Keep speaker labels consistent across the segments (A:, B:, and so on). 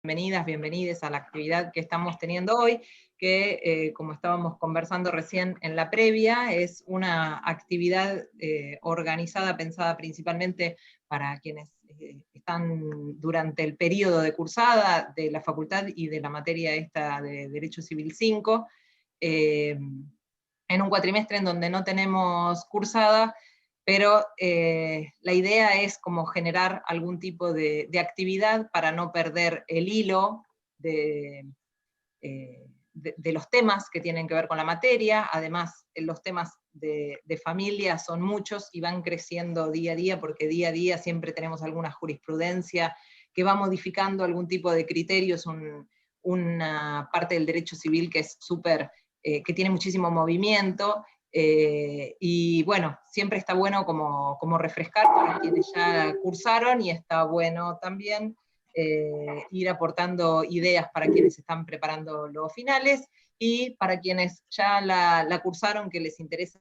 A: bienvenidas, bienvenides a la actividad que estamos teniendo hoy, que como estábamos conversando recién en la previa, es una actividad organizada, pensada principalmente para quienes están durante el periodo de cursada de la facultad y de la materia esta de Derecho Civil 5, en un cuatrimestre en donde no tenemos cursada, pero la idea es como generar algún tipo de actividad para no perder el hilo de los temas que tienen que ver con la materia. Además, los temas de familia son muchos y van creciendo día a día, porque día a día siempre tenemos alguna jurisprudencia que va modificando algún tipo de criterios, una parte del derecho civil que es súper, que tiene muchísimo movimiento, y bueno, siempre está bueno como refrescar para quienes ya cursaron, y está bueno también ir aportando ideas para quienes están preparando los finales, y para quienes ya la cursaron, que les interesa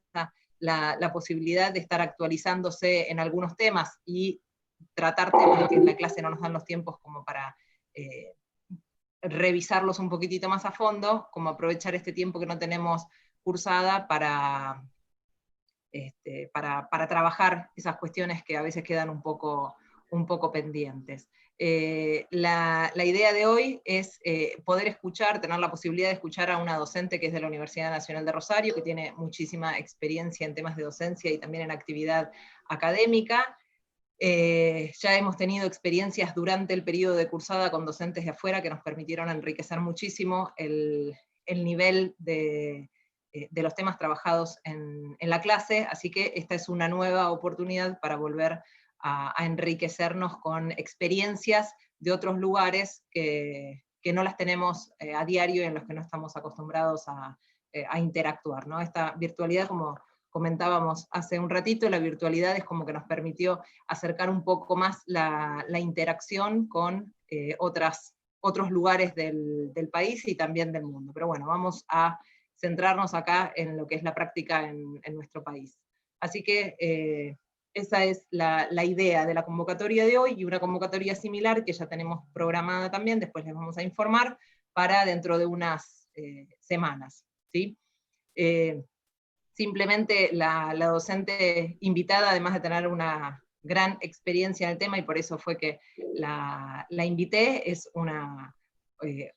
A: la posibilidad de estar actualizándose en algunos temas, y tratar temas que en la clase no nos dan los tiempos como para revisarlos un poquitito más a fondo, como aprovechar este tiempo que no tenemos cursada para trabajar esas cuestiones que a veces quedan un poco pendientes. La idea de hoy es poder escuchar, tener la posibilidad de escuchar a una docente que es de la Universidad Nacional de Rosario, que tiene muchísima experiencia en temas de docencia y también en actividad académica. Ya hemos tenido experiencias durante el periodo de cursada con docentes de afuera que nos permitieron enriquecer muchísimo el nivel de los temas trabajados en la clase, así que esta es una nueva oportunidad para volver a enriquecernos con experiencias de otros lugares que no las tenemos a diario y en los que no estamos acostumbrados a interactuar, ¿no? Esta virtualidad, como comentábamos hace un ratito, la virtualidad es como que nos permitió acercar un poco más la interacción con otros lugares del país y también del mundo. Pero bueno, vamos a centrarnos acá en lo que es la práctica en nuestro país. Así que esa es la idea de la convocatoria de hoy, y una convocatoria similar que ya tenemos programada también, después les vamos a informar, para dentro de unas semanas, ¿sí? Simplemente la docente invitada, además de tener una gran experiencia en el tema, y por eso fue que la invité, es una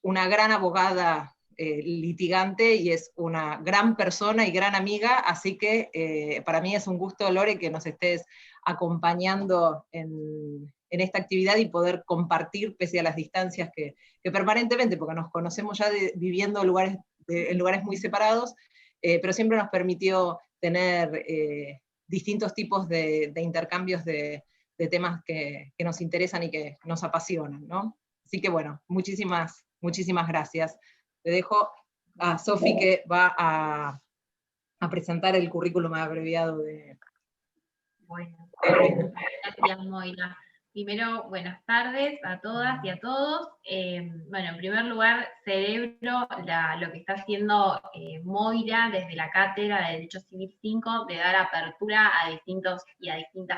A: gran abogada litigante, y es una gran persona y gran amiga, así que para mí es un gusto, Lore, que nos estés acompañando en esta actividad y poder compartir, pese a las distancias que permanentemente, porque nos conocemos ya viviendo en lugares muy separados, pero siempre nos permitió tener distintos tipos de intercambios de temas que nos interesan y que nos apasionan, ¿no? Así que bueno, muchísimas gracias. Le dejo a Sofi, que va a presentar el currículum abreviado de...
B: Bueno, gracias, Moira. Primero, buenas tardes a todas y a todos. Bueno, en primer lugar, celebro lo que está haciendo Moira desde la Cátedra de Derecho Civil 5, de dar apertura a distintas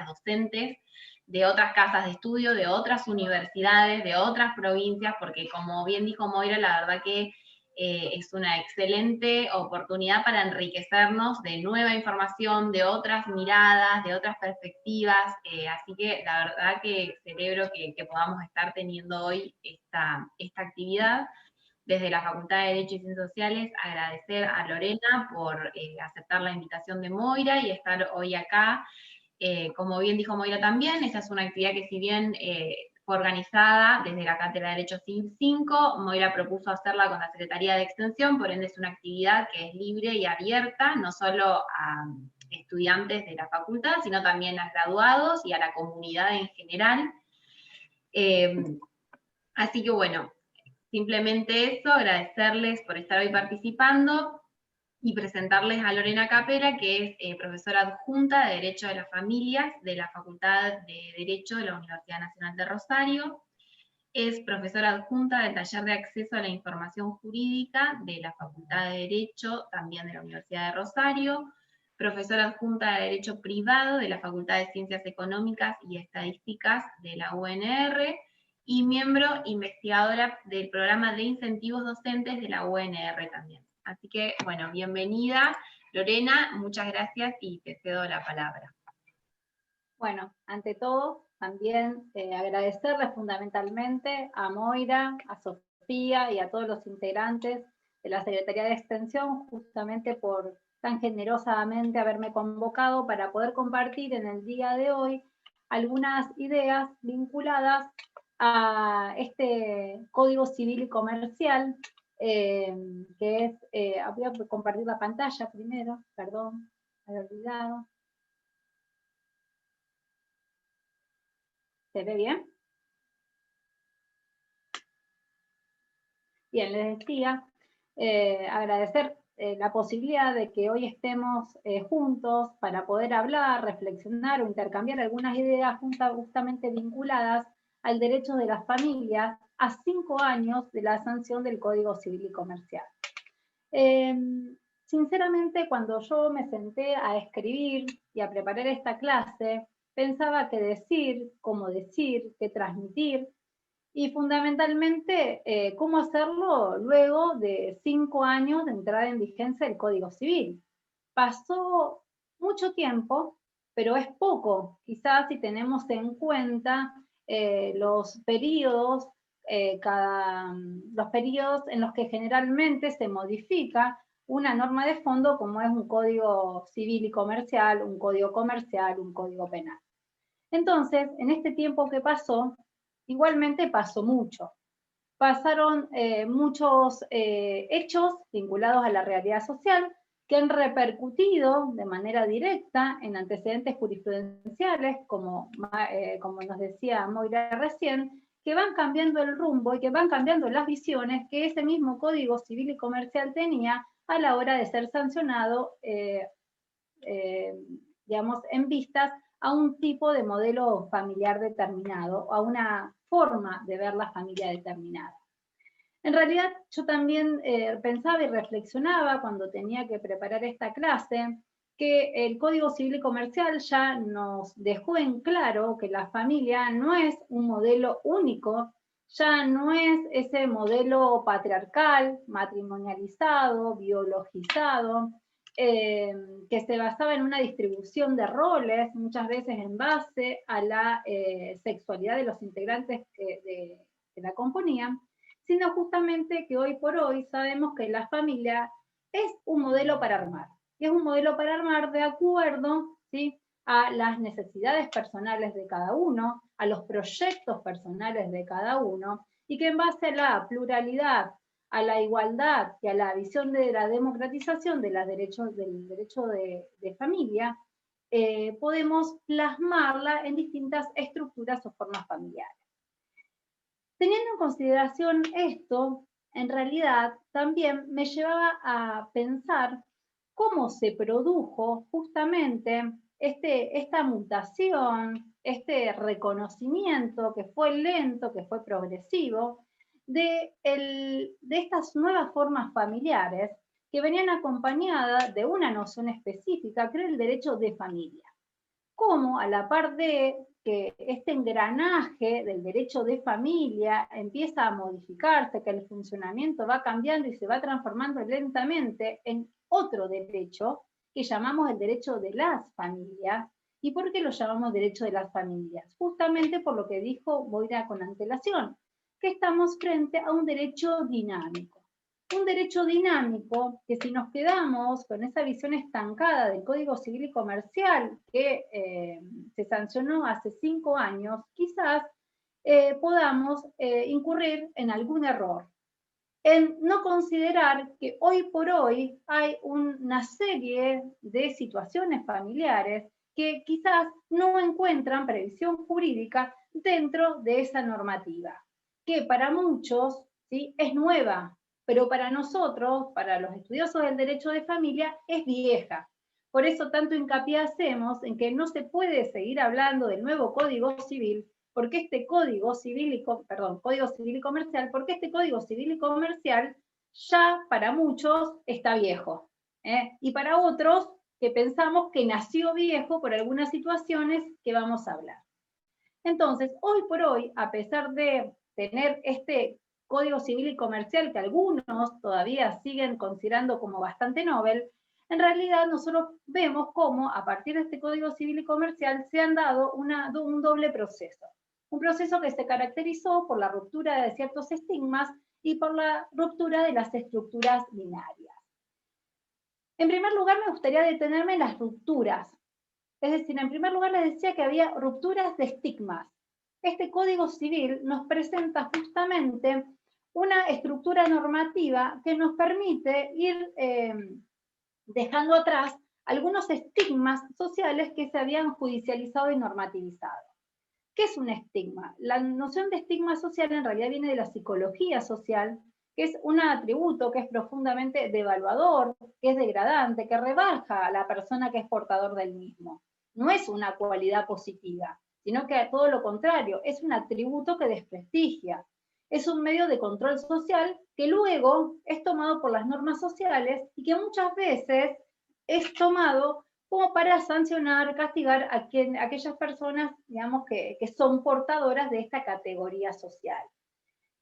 B: docentes de otras casas de estudio, de otras universidades, de otras provincias, porque como bien dijo Moira, la verdad que es una excelente oportunidad para enriquecernos de nueva información, de otras miradas, de otras perspectivas, así que la verdad que celebro que podamos estar teniendo hoy esta actividad. Desde la Facultad de Derecho y Ciencias Sociales, agradecer a Lorena por aceptar la invitación de Moira y estar hoy acá. Como bien dijo Moira también, esta es una actividad que, si bien fue organizada desde la Cátedra de Derecho Civil 5, Moira propuso hacerla con la Secretaría de Extensión, por ende es una actividad que es libre y abierta, no solo a estudiantes de la facultad, sino también a graduados y a la comunidad en general. Así que bueno, simplemente eso, agradecerles por estar hoy participando y presentarles a Lorena Capera, que es profesora adjunta de Derecho de las Familias de la Facultad de Derecho de la Universidad Nacional de Rosario. Es profesora adjunta del Taller de Acceso a la Información Jurídica de la Facultad de Derecho, también de la Universidad de Rosario. Profesora adjunta de Derecho Privado de la Facultad de Ciencias Económicas y Estadísticas de la UNR. y miembro investigadora del programa de incentivos docentes de la UNR también. Así que, bueno, bienvenida Lorena, muchas gracias y te cedo la palabra.
C: Bueno, ante todo, también agradecerle fundamentalmente a Moira, a Sofía y a todos los integrantes de la Secretaría de Extensión, justamente por tan generosamente haberme convocado para poder compartir en el día de hoy algunas ideas vinculadas a este Código Civil y Comercial, que es, voy a compartir la pantalla primero, perdón, me había olvidado. ¿Se ve bien? Bien, les decía, agradecer la posibilidad de que hoy estemos juntos para poder hablar, reflexionar o intercambiar algunas ideas justamente vinculadas al derecho de las familias a 5 años de la sanción del Código Civil y Comercial. Sinceramente, cuando yo me senté a escribir y a preparar esta clase, pensaba qué decir, cómo decir, qué transmitir, y fundamentalmente cómo hacerlo luego de 5 años de entrada en vigencia del Código Civil. Pasó mucho tiempo, pero es poco, quizás si tenemos en cuenta los periodos en los que generalmente se modifica una norma de fondo como es un código civil y comercial, un código penal. Entonces, en este tiempo que pasó, igualmente pasó mucho. Pasaron muchos hechos vinculados a la realidad social que han repercutido de manera directa en antecedentes jurisprudenciales, como nos decía Moira recién, que van cambiando el rumbo y que van cambiando las visiones que ese mismo Código Civil y Comercial tenía a la hora de ser sancionado, digamos, en vistas a un tipo de modelo familiar determinado, a una forma de ver la familia determinada. En realidad, yo también pensaba y reflexionaba cuando tenía que preparar esta clase que el Código Civil y Comercial ya nos dejó en claro que la familia no es un modelo único, ya no es ese modelo patriarcal, matrimonializado, biologizado, que se basaba en una distribución de roles, muchas veces en base a la sexualidad de los integrantes que la componían, sino justamente que hoy por hoy sabemos que la familia es un modelo para armar. Y es un modelo para armar de acuerdo, ¿sí?, a las necesidades personales de cada uno, a los proyectos personales de cada uno, y que en base a la pluralidad, a la igualdad y a la visión de la democratización del derecho de familia, podemos plasmarla en distintas estructuras o formas familiares. Teniendo en consideración esto, en realidad también me llevaba a pensar cómo se produjo justamente esta mutación, este reconocimiento que fue lento, que fue progresivo, de estas nuevas formas familiares que venían acompañadas de una noción específica, que era el derecho de familia. Cómo a la par de que este engranaje del derecho de familia empieza a modificarse, que el funcionamiento va cambiando y se va transformando lentamente en otro derecho que llamamos el derecho de las familias. ¿Y por qué lo llamamos derecho de las familias? Justamente por lo que dijo Moira con antelación, que estamos frente a un derecho dinámico. Un derecho dinámico que si nos quedamos con esa visión estancada del Código Civil y Comercial que se sancionó hace 5 años, quizás podamos incurrir en algún error, en no considerar que hoy por hoy hay una serie de situaciones familiares que quizás no encuentran previsión jurídica dentro de esa normativa, que para muchos, ¿sí?, es nueva, pero para nosotros, para los estudiosos del derecho de familia, es vieja. Por eso tanto hincapié hacemos en que no se puede seguir hablando del nuevo Código Civil, porque este Código Civil y Comercial, porque este Código Civil y Comercial ya para muchos está viejo, y para otros que pensamos que nació viejo por algunas situaciones que vamos a hablar. Entonces, hoy por hoy, a pesar de tener este Código Civil y Comercial que algunos todavía siguen considerando como bastante novel, en realidad nosotros vemos cómo a partir de este Código Civil y Comercial se han dado un doble proceso. Un proceso que se caracterizó por la ruptura de ciertos estigmas y por la ruptura de las estructuras binarias. En primer lugar, me gustaría detenerme en las rupturas. Es decir, en primer lugar les decía que había rupturas de estigmas. Este Código Civil nos presenta justamente una estructura normativa que nos permite ir dejando atrás algunos estigmas sociales que se habían judicializado y normativizado. ¿Qué es un estigma? La noción de estigma social en realidad viene de la psicología social, que es un atributo que es profundamente devaluador, que es degradante, que rebaja a la persona que es portador del mismo. No es una cualidad positiva, sino que todo lo contrario, es un atributo que desprestigia. Es un medio de control social que luego es tomado por las normas sociales y que muchas veces es tomado como para sancionar, castigar a aquellas personas, digamos, que son portadoras de esta categoría social.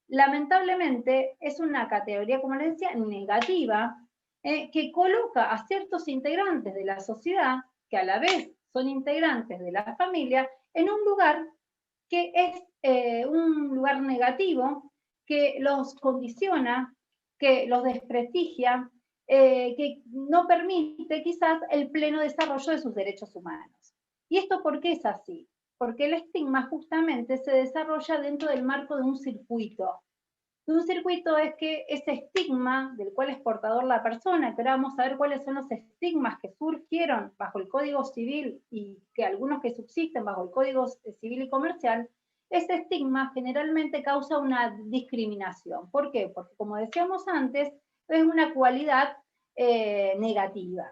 C: Lamentablemente es una categoría, como les decía, negativa, que coloca a ciertos integrantes de la sociedad, que a la vez son integrantes de la familia, en un lugar que es un lugar negativo, que los condiciona, que los desprestigia, que no permite quizás el pleno desarrollo de sus derechos humanos. ¿Y esto por qué es así? Porque el estigma justamente se desarrolla dentro del marco de un circuito. Un circuito es que ese estigma del cual es portador la persona, que ahora vamos a ver cuáles son los estigmas que surgieron bajo el Código Civil y que algunos que subsisten bajo el Código Civil y Comercial, ese estigma generalmente causa una discriminación. ¿Por qué? Porque como decíamos antes, es una cualidad negativa.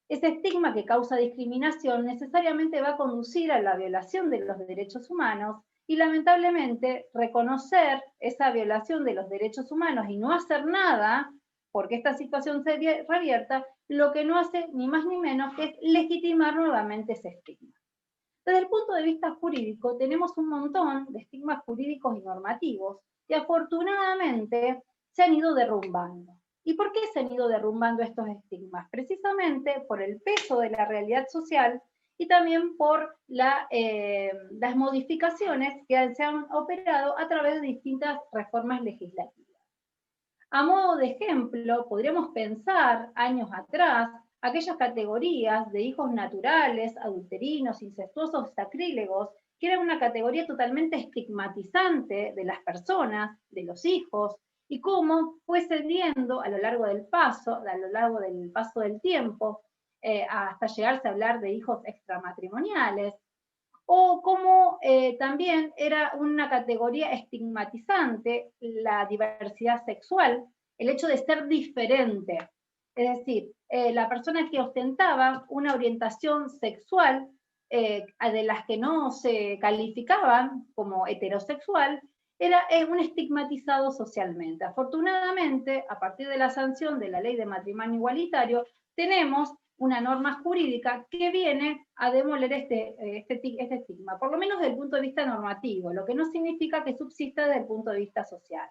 C: Ese estigma que causa discriminación necesariamente va a conducir a la violación de los derechos humanos y lamentablemente reconocer esa violación de los derechos humanos y no hacer nada porque esta situación se revierta, lo que no hace ni más ni menos que es legitimar nuevamente ese estigma. Desde el punto de vista jurídico tenemos un montón de estigmas jurídicos y normativos que afortunadamente se han ido derrumbando. ¿Y por qué se han ido derrumbando estos estigmas? Precisamente por el peso de la realidad social y también por las modificaciones que se han operado a través de distintas reformas legislativas. A modo de ejemplo, podríamos pensar años atrás aquellas categorías de hijos naturales, adulterinos, incestuosos, sacrílegos, que era una categoría totalmente estigmatizante de las personas, de los hijos, y cómo fue cediendo a lo largo del paso del tiempo, hasta llegarse a hablar de hijos extramatrimoniales, o cómo también era una categoría estigmatizante la diversidad sexual, el hecho de ser diferente. Es decir, la persona que ostentaba una orientación sexual de las que no se calificaban como heterosexual, era un estigmatizado socialmente. Afortunadamente, a partir de la sanción de la Ley de Matrimonio Igualitario, tenemos una norma jurídica que viene a demoler este estigma, por lo menos desde el punto de vista normativo, lo que no significa que subsista desde el punto de vista social.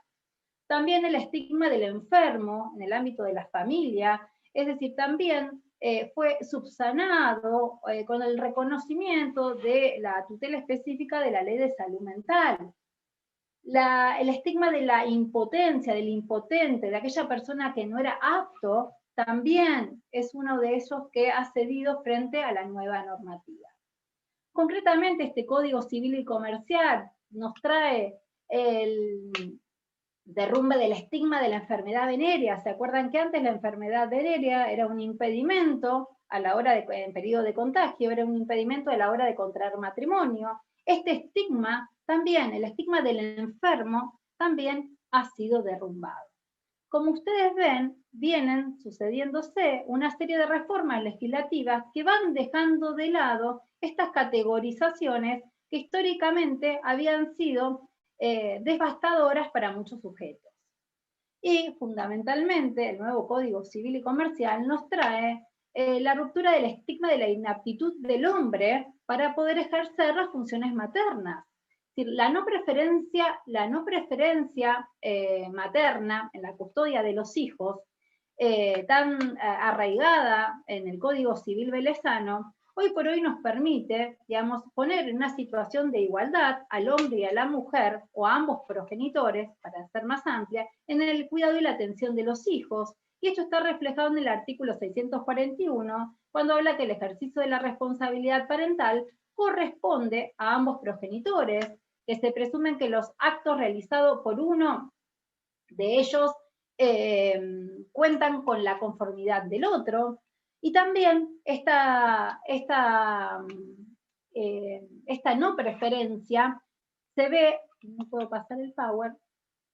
C: También el estigma del enfermo en el ámbito de la familia, es decir, también fue subsanado con el reconocimiento de la tutela específica de la Ley de Salud Mental. El estigma de la impotencia, del impotente, de aquella persona que no era apto, también es uno de esos que ha cedido frente a la nueva normativa. Concretamente, este Código Civil y Comercial nos trae el derrumbe del estigma de la enfermedad venérea. ¿Se acuerdan que antes la enfermedad venérea era un impedimento a la hora en periodo de contagio, era un impedimento a la hora de contraer matrimonio? Este estigma también, el estigma del enfermo, también ha sido derrumbado. Como ustedes ven, vienen sucediéndose una serie de reformas legislativas que van dejando de lado estas categorizaciones que históricamente habían sido devastadoras para muchos sujetos. Y fundamentalmente el nuevo Código Civil y Comercial nos trae la ruptura del estigma de la inaptitud del hombre para poder ejercer las funciones maternas. decir, la no preferencia materna en la custodia de los hijos, tan arraigada en el Código Civil velezano, hoy por hoy nos permite, digamos, poner en una situación de igualdad al hombre y a la mujer, o a ambos progenitores, para ser más amplia, en el cuidado y la atención de los hijos. Y esto está reflejado en el artículo 641, cuando habla que el ejercicio de la responsabilidad parental corresponde a ambos progenitores, que se presumen que los actos realizados por uno de ellos cuentan con la conformidad del otro, y también esta no preferencia se ve, no puedo pasar el power,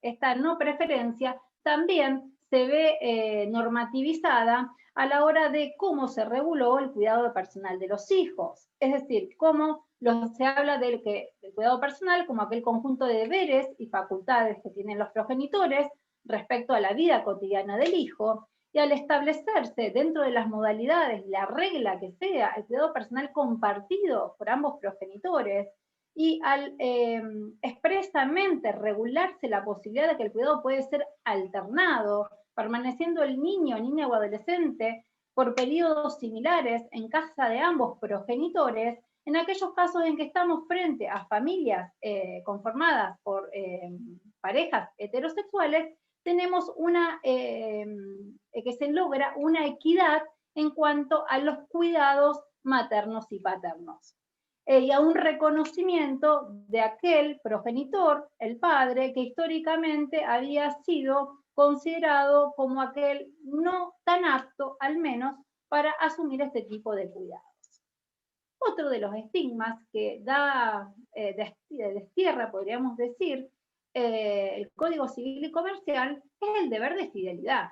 C: esta no preferencia también se ve normativizada a la hora de cómo se reguló el cuidado personal de los hijos. Es decir, cómo se habla del cuidado personal como aquel conjunto de deberes y facultades que tienen los progenitores respecto a la vida cotidiana del hijo, y al establecerse dentro de las modalidades, la regla que sea, el cuidado personal compartido por ambos progenitores, y al expresamente regularse la posibilidad de que el cuidado puede ser alternado, permaneciendo el niño, niña o adolescente por periodos similares en casa de ambos progenitores, en aquellos casos en que estamos frente a familias conformadas por parejas heterosexuales, tenemos que se logra una equidad en cuanto a los cuidados maternos y paternos. Y a un reconocimiento de aquel progenitor, el padre, que históricamente había sido considerado como aquel no tan apto, al menos, para asumir este tipo de cuidados. Otro de los estigmas que destierra, podríamos decir, el Código Civil y Comercial es el deber de fidelidad.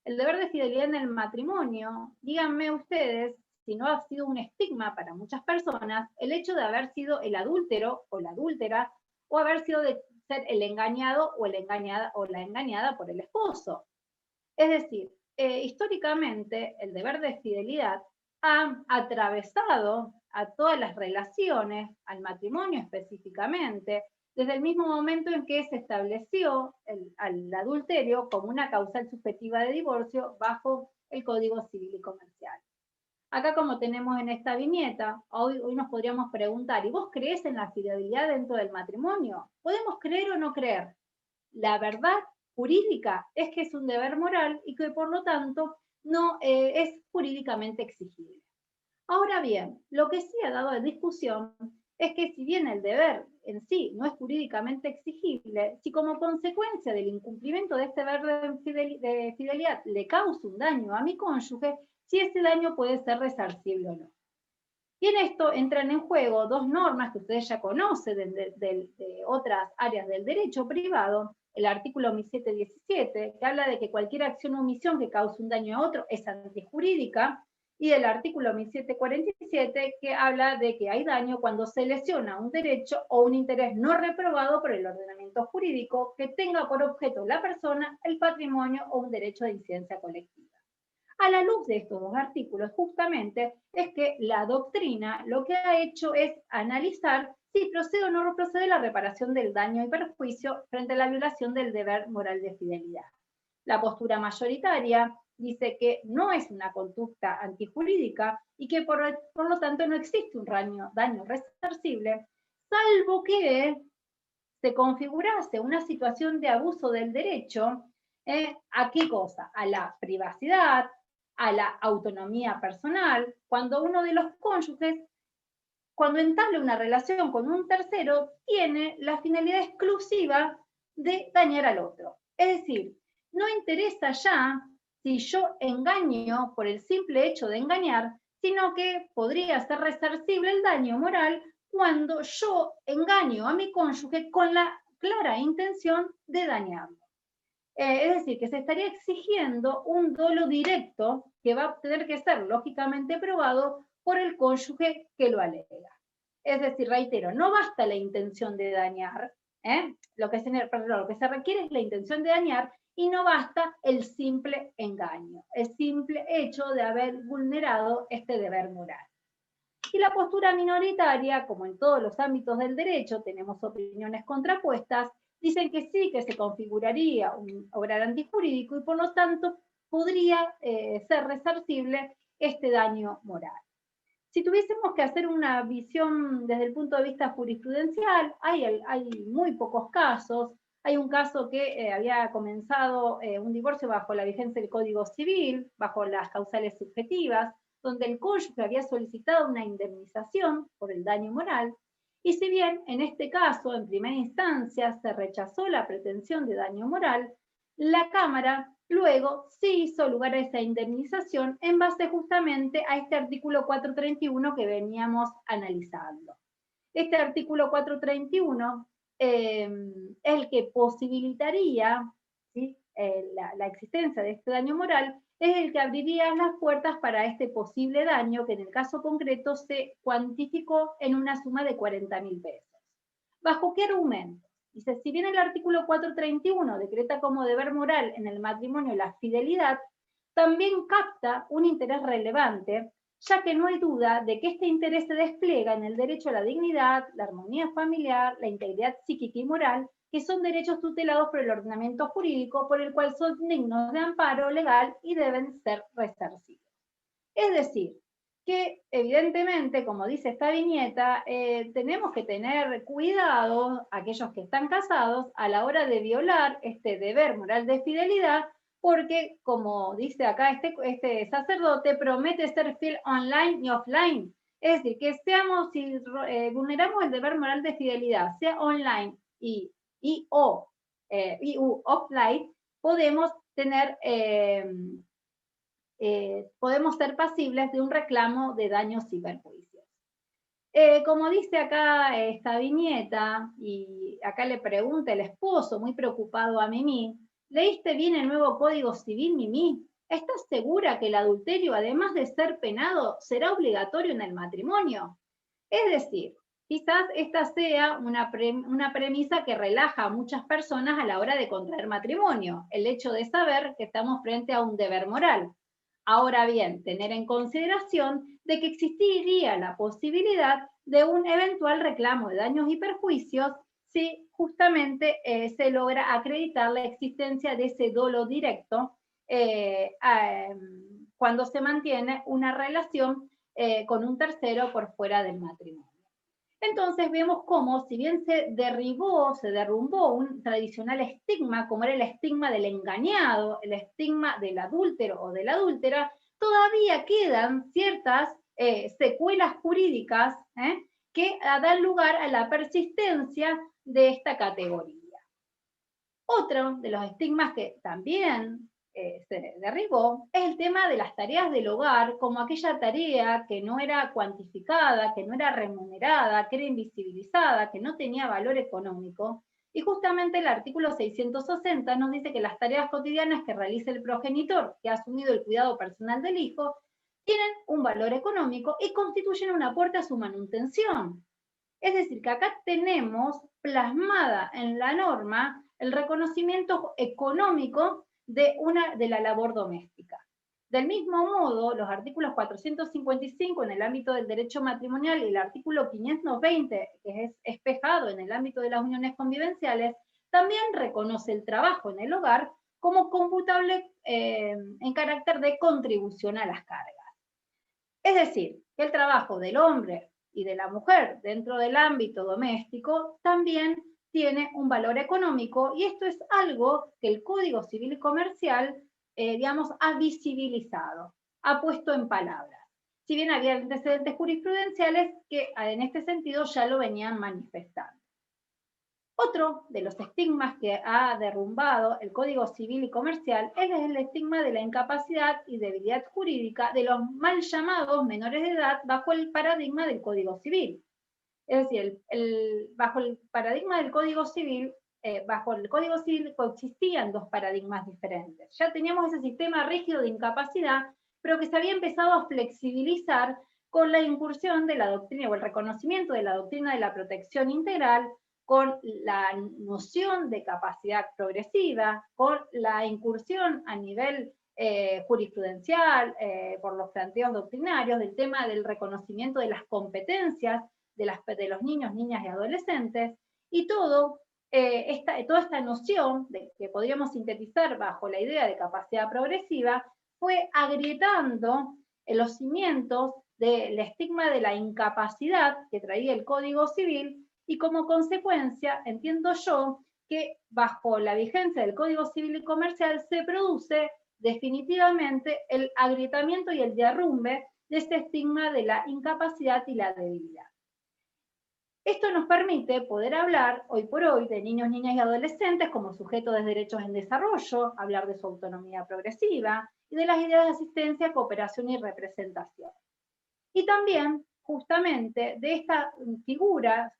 C: El deber de fidelidad en el matrimonio, díganme ustedes, si no ha sido un estigma para muchas personas, el hecho de haber sido el adúltero o la adúltera, o haber sido de ser el engañado o la engañada por el esposo. Es decir, históricamente el deber de fidelidad ha atravesado a todas las relaciones, al matrimonio específicamente, desde el mismo momento en que se estableció al adulterio como una causal subjetiva de divorcio bajo el Código Civil y Comercial. Acá, como tenemos en esta viñeta, hoy nos podríamos preguntar, ¿y vos crees en la fidelidad dentro del matrimonio? ¿Podemos creer o no creer? La verdad jurídica es que es un deber moral y que por lo tanto no es jurídicamente exigible. Ahora bien, lo que sí ha dado de discusión es que si bien el deber en sí no es jurídicamente exigible, si como consecuencia del incumplimiento de este deber de fidelidad le causa un daño a mi cónyuge, si ese daño puede ser resarcible o no. Y en esto entran en juego dos normas que ustedes ya conocen de otras áreas del derecho privado, el artículo 1717, que habla de que cualquier acción o omisión que cause un daño a otro es antijurídica, y el artículo 1747, que habla de que hay daño cuando se lesiona un derecho o un interés no reprobado por el ordenamiento jurídico que tenga por objeto la persona, el patrimonio o un derecho de incidencia colectiva. A la luz de estos dos artículos, justamente, es que la doctrina lo que ha hecho es analizar si procede o no procede la reparación del daño y perjuicio frente a la violación del deber moral de fidelidad. La postura mayoritaria dice que no es una conducta antijurídica y que por lo tanto no existe un daño resarcible, salvo que se configurase una situación de abuso del derecho. ¿A qué cosa? A la privacidad, a la autonomía personal, cuando uno de los cónyuges, cuando entable una relación con un tercero, tiene la finalidad exclusiva de dañar al otro. Es decir, no interesa ya si yo engaño por el simple hecho de engañar, sino que podría ser resarcible el daño moral cuando yo engaño a mi cónyuge con la clara intención de dañarlo. Es decir, que se estaría exigiendo un dolo directo que va a tener que ser lógicamente probado por el cónyuge que lo alega. Es decir, reitero, no basta la intención de dañar, lo que se requiere es la intención de dañar y no basta el simple engaño, el simple hecho de haber vulnerado este deber moral. Y la postura minoritaria, como en todos los ámbitos del derecho, tenemos opiniones contrapuestas, dicen que sí, que se configuraría un obrar antijurídico y por lo tanto podría ser resarcible este daño moral. Si tuviésemos que hacer una visión desde el punto de vista jurisprudencial, hay muy pocos casos. Hay un caso que había comenzado un divorcio bajo la vigencia del Código Civil, bajo las causales subjetivas, donde el cónyuge había solicitado una indemnización por el daño moral, y si bien en este caso, en primera instancia, se rechazó la pretensión de daño moral, la Cámara luego sí hizo lugar a esa indemnización en base justamente a este artículo 431 que veníamos analizando. Este artículo 431 es el que posibilitaría, ¿sí?, la existencia de este daño moral, es el que abriría las puertas para este posible daño que en el caso concreto se cuantificó en una suma de 40.000 pesos. ¿Bajo qué argumento? Dice, si bien el artículo 431 decreta como deber moral en el matrimonio la fidelidad, también capta un interés relevante, ya que no hay duda de que este interés se despliega en el derecho a la dignidad, la armonía familiar, la integridad psíquica y moral, que son derechos tutelados por el ordenamiento jurídico, por el cual son dignos de amparo legal y deben ser resarcidos. Es decir, que evidentemente, como dice esta viñeta, tenemos que tener cuidado, aquellos que están casados, a la hora de violar este deber moral de fidelidad, porque, como dice acá este sacerdote, promete ser fiel online y offline. Es decir, que seamos, si vulneramos el deber moral de fidelidad, sea online y offline, podemos tener... podemos ser pasibles de un reclamo de daños y perjuicios. Como dice acá esta viñeta, y acá le pregunta el esposo, muy preocupado a Mimi, ¿leíste bien el nuevo Código Civil, Mimi? ¿Estás segura que el adulterio, además de ser penado, será obligatorio en el matrimonio? Es decir, quizás esta sea una premisa que relaja a muchas personas a la hora de contraer matrimonio, el hecho de saber que estamos frente a un deber moral. Ahora bien, tener en consideración de que existiría la posibilidad de un eventual reclamo de daños y perjuicios si justamente se logra acreditar la existencia de ese dolo directo cuando se mantiene una relación con un tercero por fuera del matrimonio. Entonces vemos cómo, si bien se derrumbó un tradicional estigma, como era el estigma del engañado, el estigma del adúltero o de la adúltera, todavía quedan ciertas secuelas jurídicas que dan lugar a la persistencia de esta categoría. Otro de los estigmas que también se derribó es el tema de las tareas del hogar, como aquella tarea que no era cuantificada, que no era remunerada, que era invisibilizada, que no tenía valor económico. Y justamente el artículo 660 nos dice que las tareas cotidianas que realiza el progenitor, que ha asumido el cuidado personal del hijo, tienen un valor económico y constituyen un aporte a su manutención. Es decir, que acá tenemos plasmada en la norma el reconocimiento económico de la labor doméstica. Del mismo modo, los artículos 455 en el ámbito del derecho matrimonial y el artículo 520, que es espejado en el ámbito de las uniones convivenciales, también reconoce el trabajo en el hogar como computable en carácter de contribución a las cargas. Es decir, que el trabajo del hombre y de la mujer dentro del ámbito doméstico también tiene un valor económico, y esto es algo que el Código Civil y Comercial, ha visibilizado, ha puesto en palabras. Si bien había antecedentes jurisprudenciales que en este sentido ya lo venían manifestando. Otro de los estigmas que ha derrumbado el Código Civil y Comercial es el estigma de la incapacidad y debilidad jurídica de los mal llamados menores de edad bajo el paradigma del Código Civil. Es decir, bajo el paradigma del Código Civil, coexistían dos paradigmas diferentes. Ya teníamos ese sistema rígido de incapacidad, pero que se había empezado a flexibilizar con la incursión de la doctrina o el reconocimiento de la doctrina de la protección integral, con la noción de capacidad progresiva, con la incursión a nivel jurisprudencial, por los planteos doctrinarios, del tema del reconocimiento de las competencias de los niños, niñas y adolescentes, y toda esta noción que podríamos sintetizar bajo la idea de capacidad progresiva fue agrietando los cimientos del estigma de la incapacidad que traía el Código Civil, y como consecuencia, entiendo yo, que bajo la vigencia del Código Civil y Comercial se produce definitivamente el agrietamiento y el derrumbe de este estigma de la incapacidad y la debilidad. Esto nos permite poder hablar hoy por hoy de niños, niñas y adolescentes como sujetos de derechos en desarrollo, hablar de su autonomía progresiva y de las ideas de asistencia, cooperación y representación. Y también, justamente, de esta figura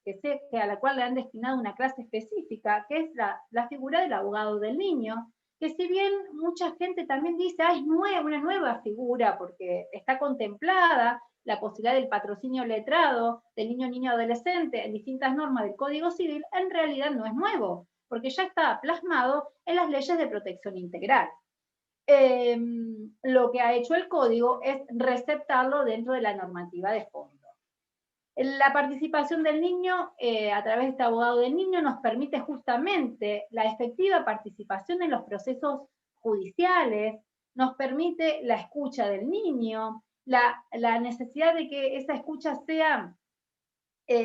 C: a la cual le han destinado una clase específica, que es la figura del abogado del niño, que si bien mucha gente también dice, es una nueva figura porque está contemplada la posibilidad del patrocinio letrado del niño, niña, adolescente en distintas normas del Código Civil, en realidad no es nuevo, porque ya está plasmado en las leyes de protección integral. Lo que ha hecho el Código es receptarlo dentro de la normativa de fondo. La participación del niño a través de este abogado del niño nos permite justamente la efectiva participación en los procesos judiciales, nos permite la escucha del niño, la necesidad de que esa escucha sea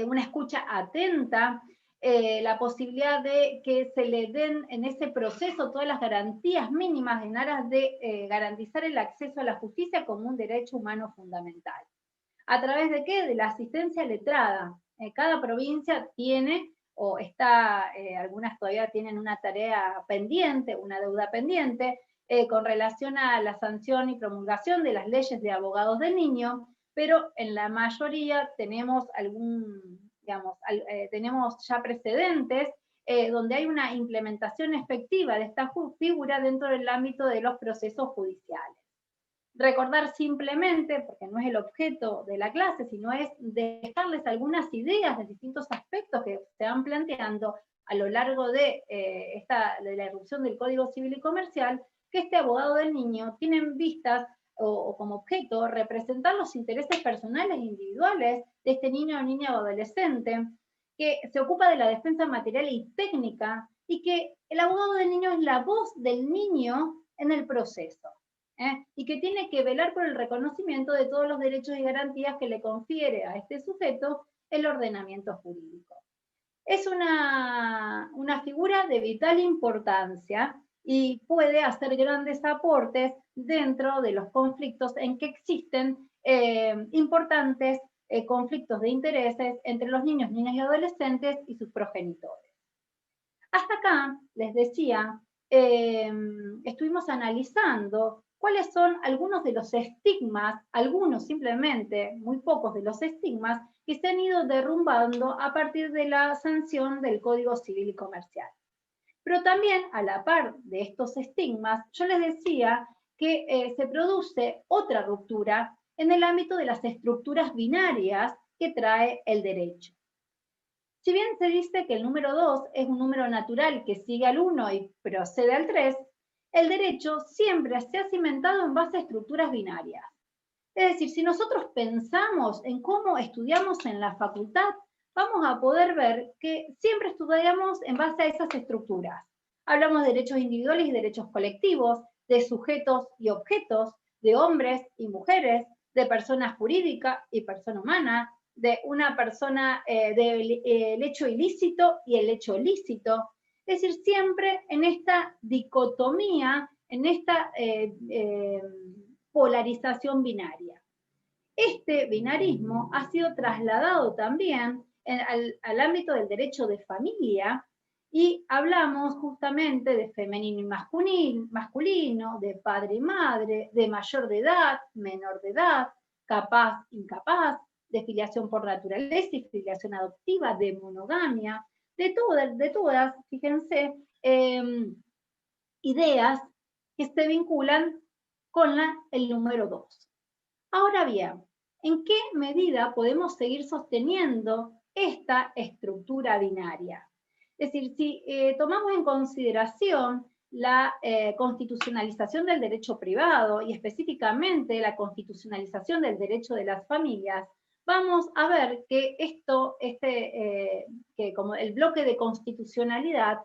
C: una escucha atenta, la posibilidad de que se le den en ese proceso todas las garantías mínimas en aras de garantizar el acceso a la justicia como un derecho humano fundamental. ¿A través de qué? De la asistencia letrada. Cada provincia tiene, o está, algunas todavía tienen una tarea pendiente, una deuda pendiente, con relación a la sanción y promulgación de las leyes de abogados del niño, pero en la mayoría tenemos tenemos ya precedentes donde hay una implementación efectiva de esta figura dentro del ámbito de los procesos judiciales. Recordar simplemente, porque no es el objeto de la clase, sino es dejarles algunas ideas de distintos aspectos que se van planteando a lo largo de la irrupción del Código Civil y Comercial, que este abogado del niño tiene en vistas o como objeto representar los intereses personales e individuales de este niño o niña o adolescente, que se ocupa de la defensa material y técnica, y que el abogado del niño es la voz del niño en el proceso, y que tiene que velar por el reconocimiento de todos los derechos y garantías que le confiere a este sujeto el ordenamiento jurídico. Es una figura de vital importancia y puede hacer grandes aportes dentro de los conflictos en que existen importantes conflictos de intereses entre los niños, niñas y adolescentes y sus progenitores. Hasta acá, les decía, estuvimos analizando cuáles son algunos de los estigmas, algunos simplemente, muy pocos de los estigmas, que se han ido derrumbando a partir de la sanción del Código Civil y Comercial. Pero también, a la par de estos estigmas, yo les decía que se produce otra ruptura en el ámbito de las estructuras binarias que trae el derecho. Si bien se dice que el número 2 es un número natural que sigue al 1 y procede al 3, el derecho siempre se ha cimentado en base a estructuras binarias. Es decir, si nosotros pensamos en cómo estudiamos en la facultad, vamos a poder ver que siempre estudiamos en base a esas estructuras. Hablamos de derechos individuales y derechos colectivos, de sujetos y objetos, de hombres y mujeres, de persona jurídica y persona humana, de una persona, del hecho ilícito y el hecho lícito. Es decir, siempre en esta dicotomía, en esta polarización binaria. Este binarismo ha sido trasladado también al ámbito del derecho de familia y hablamos justamente de femenino y masculino, de padre y madre, de mayor de edad, menor de edad, capaz, incapaz, de filiación por naturaleza y filiación adoptiva, de monogamia, de todas, fíjense, ideas que se vinculan con el número 2. Ahora bien, ¿en qué medida podemos seguir sosteniendo esta estructura binaria? Es decir, si tomamos en consideración la constitucionalización del derecho privado y específicamente la constitucionalización del derecho de las familias, vamos a ver que que como el bloque de constitucionalidad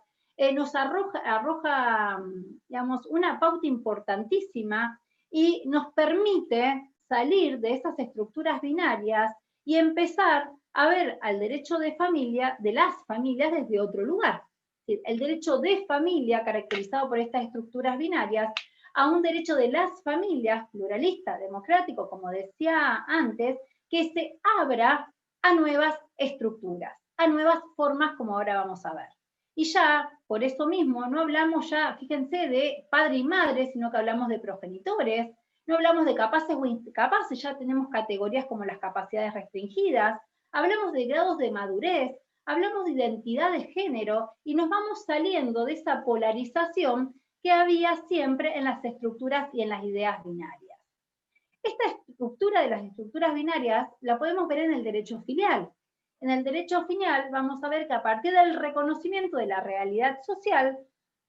C: nos arroja, digamos, una pauta importantísima y nos permite salir de esas estructuras binarias y empezar a ver al derecho de familia, de las familias, desde otro lugar. El derecho de familia, caracterizado por estas estructuras binarias, a un derecho de las familias, pluralista, democrático, como decía antes, que se abra a nuevas estructuras, a nuevas formas, como ahora vamos a ver. Y ya, por eso mismo, no hablamos ya, fíjense, de padre y madre, sino que hablamos de progenitores, no hablamos de capaces o incapaces, ya tenemos categorías como las capacidades restringidas, hablamos de grados de madurez, hablamos de identidad de género y nos vamos saliendo de esa polarización que había siempre en las estructuras y en las ideas binarias. Esta estructura de las estructuras binarias la podemos ver en el derecho filial. En el derecho filial vamos a ver que a partir del reconocimiento de la realidad social,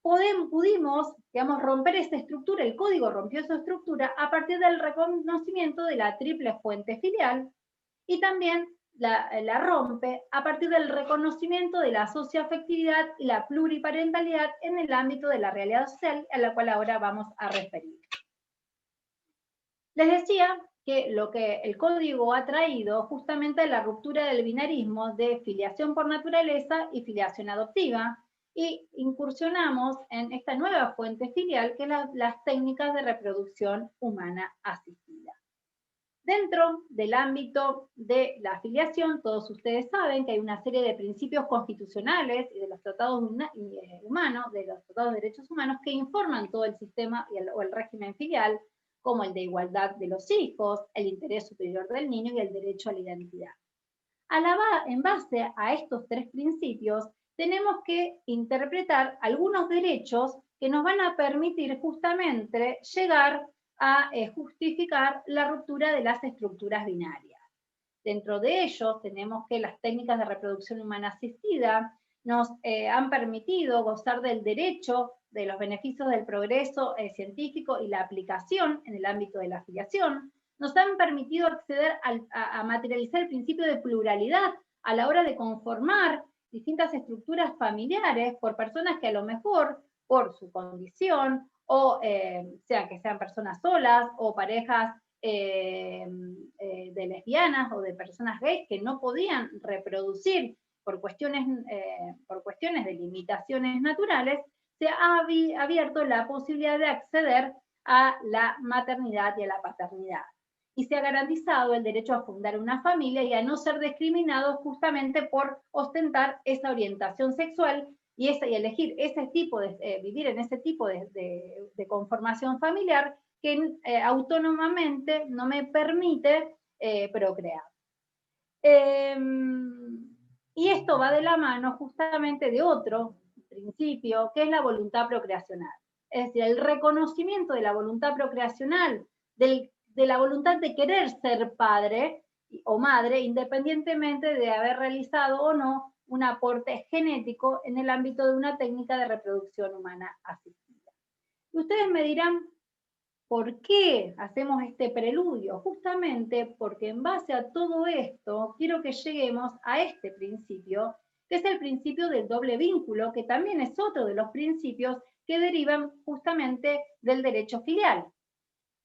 C: pudimos, digamos, romper esta estructura, el código rompió esa estructura a partir del reconocimiento de la triple fuente filial y también la rompe a partir del reconocimiento de la socioafectividad y la pluriparentalidad en el ámbito de la realidad social, a la cual ahora vamos a referir. Les decía que lo que el código ha traído justamente es la ruptura del binarismo de filiación por naturaleza y filiación adoptiva, y incursionamos en esta nueva fuente filial que es las técnicas de reproducción humana asistida. Dentro del ámbito de la filiación, todos ustedes saben que hay una serie de principios constitucionales y de los tratados humanos, de los tratados de derechos humanos, que informan todo el sistema o el régimen filial, como el de igualdad de los hijos, el interés superior del niño y el derecho a la identidad. En base a estos tres principios, tenemos que interpretar algunos derechos que nos van a permitir justamente llegar a justificar la ruptura de las estructuras binarias. Dentro de ellos tenemos que las técnicas de reproducción humana asistida nos han permitido gozar del derecho, de los beneficios del progreso científico y la aplicación en el ámbito de la afiliación, nos han permitido acceder a materializar el principio de pluralidad a la hora de conformar distintas estructuras familiares por personas que a lo mejor, por su condición, o sea que sean personas solas o parejas de lesbianas o de personas gays que no podían reproducir por cuestiones de limitaciones naturales, se ha abierto la posibilidad de acceder a la maternidad y a la paternidad. Y se ha garantizado el derecho a fundar una familia y a no ser discriminados justamente por ostentar esa orientación sexual y elegir ese tipo de, vivir en ese tipo de conformación familiar que autónomamente no me permite procrear. Y esto va de la mano justamente de otro principio, que es la voluntad procreacional. Es decir, el reconocimiento de la voluntad procreacional, de la voluntad de querer ser padre o madre, independientemente de haber realizado o no un aporte genético en el ámbito de una técnica de reproducción humana asistida. Y ustedes me dirán, ¿por qué hacemos este preludio? Justamente porque en base a todo esto quiero que lleguemos a este principio, que es el principio del doble vínculo, que también es otro de los principios que derivan justamente del derecho filial,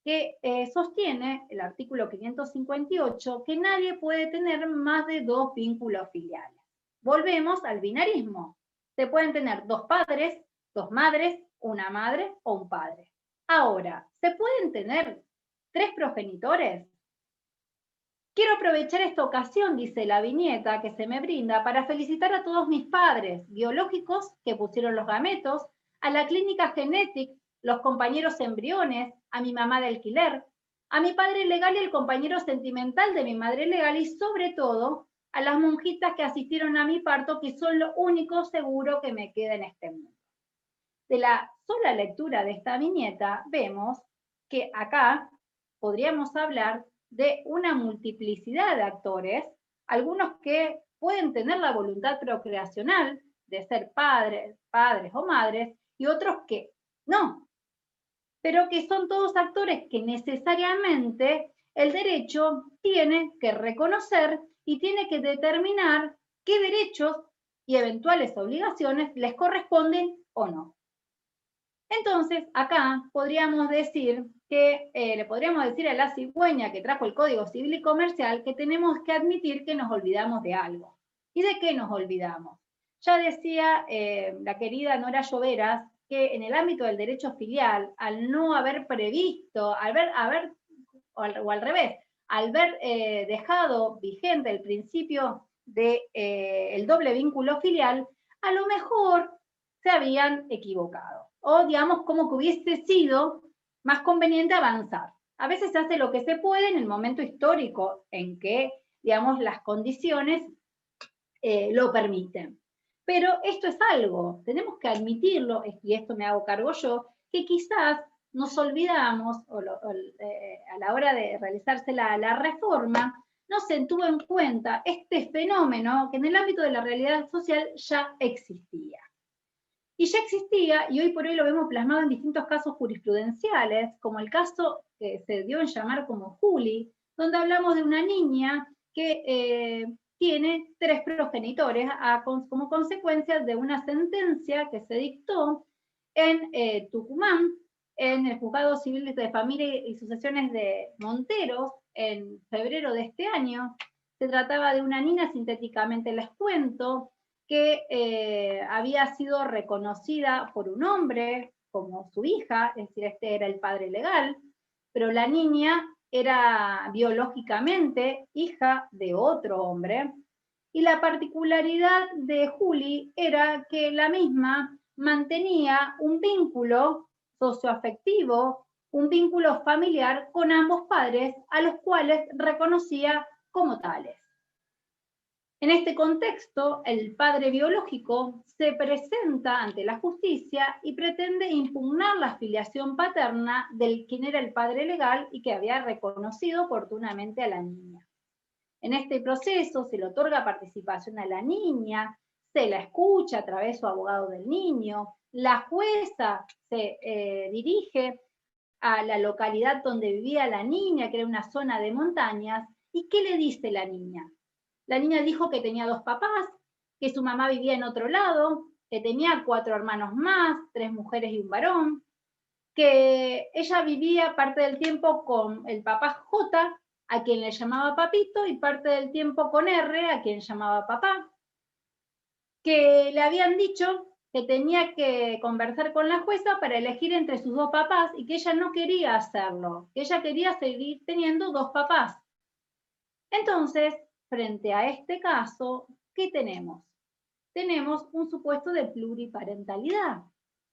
C: que sostiene el artículo 558 que nadie puede tener más de dos vínculos filiales. Volvemos al binarismo. Se pueden tener dos padres, dos madres, una madre o un padre. Ahora, ¿se pueden tener tres progenitores? Quiero aprovechar esta ocasión, dice la viñeta que se me brinda, para felicitar a todos mis padres biológicos que pusieron los gametos, a la clínica Genetic, los compañeros embriones, a mi mamá de alquiler, a mi padre legal y el compañero sentimental de mi madre legal y sobre todo a las monjitas que asistieron a mi parto, que son lo único seguro que me queda en este mundo. De la sola lectura de esta viñeta vemos que acá podríamos hablar de una multiplicidad de actores, algunos que pueden tener la voluntad procreacional de ser padres o madres, y otros que No, pero que son todos actores que necesariamente el derecho tiene que reconocer y tiene que determinar qué derechos y eventuales obligaciones les corresponden o no. Entonces, acá podríamos decir que le podríamos decir a la cigüeña que trajo el Código Civil y Comercial que tenemos que admitir que nos olvidamos de algo. ¿Y de qué nos olvidamos? Ya decía la querida Nora Lloveras que en el ámbito del derecho filial, al no haber previsto, o al revés, al haber dejado vigente el principio del doble vínculo filial, a lo mejor se habían equivocado. O digamos como que hubiese sido más conveniente avanzar. A veces se hace lo que se puede en el momento histórico en que, digamos, las condiciones lo permiten. Pero esto es algo, tenemos que admitirlo, y esto me hago cargo yo, que quizás nos olvidamos, a la hora de realizarse la reforma, no se tuvo en cuenta este fenómeno que en el ámbito de la realidad social ya existía. Y ya existía, y hoy por hoy lo vemos plasmado en distintos casos jurisprudenciales, como el caso que se dio en llamar como Juli, donde hablamos de una niña que tiene 3 progenitores como consecuencia de una sentencia que se dictó en Tucumán, en el Juzgado Civil de Familia y Sucesiones de Monteros, en febrero de este año. Se trataba de una niña, sintéticamente les cuento, que había sido reconocida por un hombre como su hija, es decir, este era el padre legal, pero la niña era biológicamente hija de otro hombre, y la particularidad de Juli era que la misma mantenía un vínculo socioafectivo, un vínculo familiar con ambos padres, a los cuales reconocía como tales. En este contexto, el padre biológico se presenta ante la justicia y pretende impugnar la filiación paterna del quien era el padre legal y que había reconocido oportunamente a la niña. En este proceso se le otorga participación a la niña, se la escucha a través de su abogado del niño, la jueza se dirige a la localidad donde vivía la niña, que era una zona de montañas, ¿y qué le dice la niña? La niña dijo que tenía 2 papás, que su mamá vivía en otro lado, que tenía 4 hermanos más, 3 mujeres y un varón, que ella vivía parte del tiempo con el papá J, a quien le llamaba papito, y parte del tiempo con R, a quien llamaba papá, que le habían dicho que tenía que conversar con la jueza para elegir entre sus 2 papás y que ella no quería hacerlo, que ella quería seguir teniendo 2 papás. Entonces, frente a este caso, ¿qué tenemos? Tenemos un supuesto de pluriparentalidad.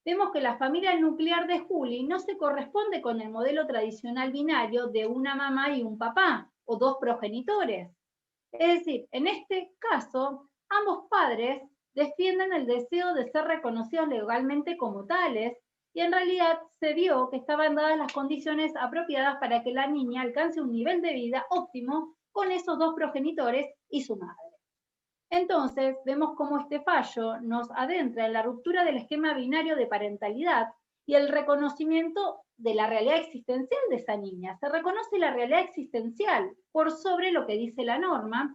C: Vemos que la familia nuclear de Juli no se corresponde con el modelo tradicional binario de una mamá y un papá, o 2 progenitores. Es decir, en este caso, ambos padres defienden el deseo de ser reconocidos legalmente como tales, y en realidad se vio que estaban dadas las condiciones apropiadas para que la niña alcance un nivel de vida óptimo con esos 2 progenitores y su madre. Entonces, vemos cómo este fallo nos adentra en la ruptura del esquema binario de parentalidad y el reconocimiento de la realidad existencial de esa niña. Se reconoce la realidad existencial por sobre lo que dice la norma,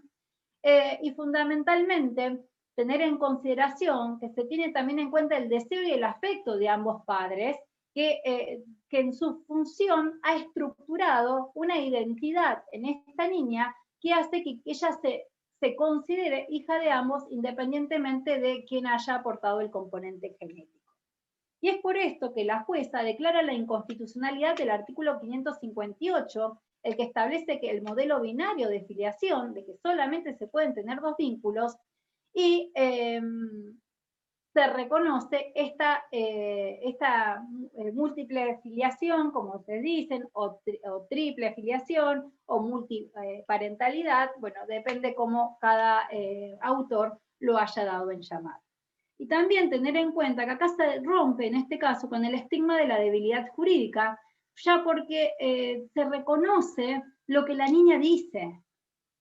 C: y fundamentalmente tener en consideración que se tiene también en cuenta el deseo y el afecto de ambos padres, que en su función ha estructurado una identidad en esta niña que hace que ella se considere hija de ambos independientemente de quién haya aportado el componente genético. Y es por esto que la jueza declara la inconstitucionalidad del artículo 558, el que establece que el modelo binario de filiación, de que solamente se pueden tener 2 vínculos, y se reconoce esta múltiple filiación, como se dicen, o triple filiación, o multiparentalidad, bueno, depende cómo cada autor lo haya dado en llamar. Y también tener en cuenta que acá se rompe, en este caso, con el estigma de la debilidad jurídica, ya porque se reconoce lo que la niña dice.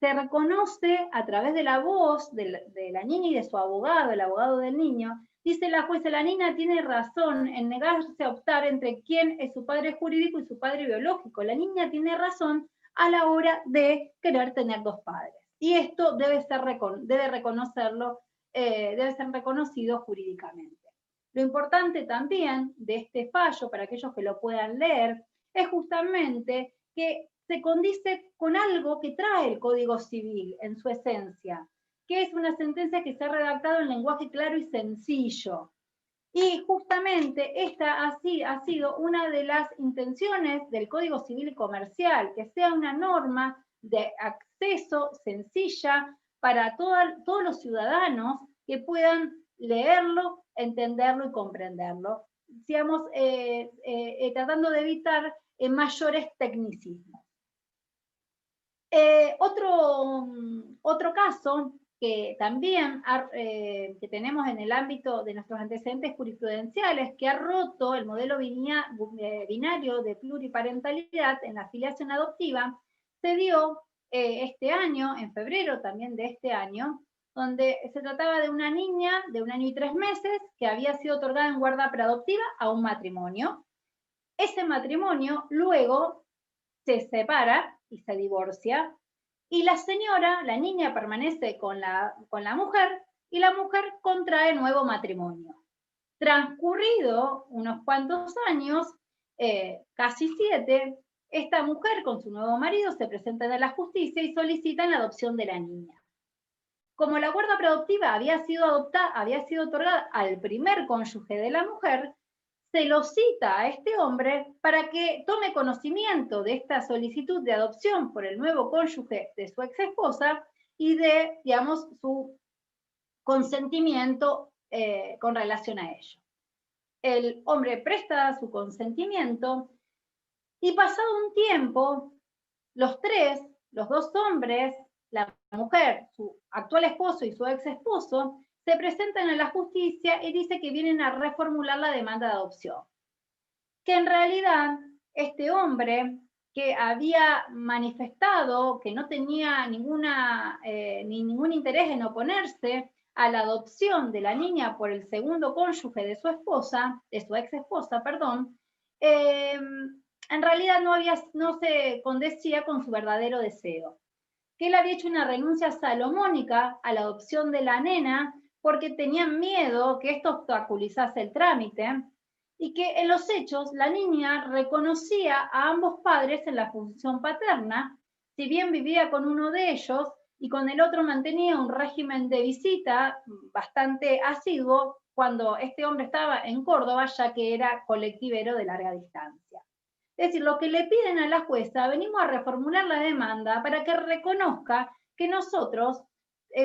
C: se reconoce a través de la voz de la niña y de su abogado, el abogado del niño. Dice la jueza, la niña tiene razón en negarse a optar entre quién es su padre jurídico y su padre biológico. La niña tiene razón a la hora de querer tener dos padres. Y esto debe ser reconocido jurídicamente. Lo importante también de este fallo, para aquellos que lo puedan leer, es justamente que se condice con algo que trae el Código Civil en su esencia, que es una sentencia que se ha redactado en lenguaje claro y sencillo. Y justamente esta ha sido una de las intenciones del Código Civil y Comercial, que sea una norma de acceso sencilla para todos los ciudadanos que puedan leerlo, entenderlo y comprenderlo. Digamos, tratando de evitar mayores tecnicismos. Otro caso que también que tenemos en el ámbito de nuestros antecedentes jurisprudenciales, que ha roto el modelo binario de pluriparentalidad en la filiación adoptiva, se dio este año, en febrero también de este año, donde se trataba de una niña de 1 año y 3 meses que había sido otorgada en guarda preadoptiva a un matrimonio. Ese matrimonio luego se separa y se divorcia, y la señora, la niña, permanece con la mujer, y la mujer contrae nuevo matrimonio. Transcurrido unos cuantos años, casi 7, esta mujer con su nuevo marido se presentan a la justicia y solicitan la adopción de la niña. Como la guarda preadoptiva había sido otorgada al primer cónyuge de la mujer, se lo cita a este hombre para que tome conocimiento de esta solicitud de adopción por el nuevo cónyuge de su ex esposa y de, digamos, su consentimiento con relación a ello. El hombre presta su consentimiento y pasado un tiempo, los dos hombres, la mujer, su actual esposo y su ex esposo, se presentan a la justicia y dice que vienen a reformular la demanda de adopción. Que en realidad este hombre que había manifestado que no tenía ningún interés en oponerse a la adopción de la niña por el segundo cónyuge de su ex esposa, en realidad no se condecía con su verdadero deseo. Que él había hecho una renuncia salomónica a la adopción de la nena porque tenían miedo que esto obstaculizase el trámite, y que en los hechos la niña reconocía a ambos padres en la función paterna, si bien vivía con uno de ellos y con el otro mantenía un régimen de visita bastante asiduo cuando este hombre estaba en Córdoba, ya que era colectivero de larga distancia. Es decir, lo que le piden a la jueza, venimos a reformular la demanda para que reconozca que nosotros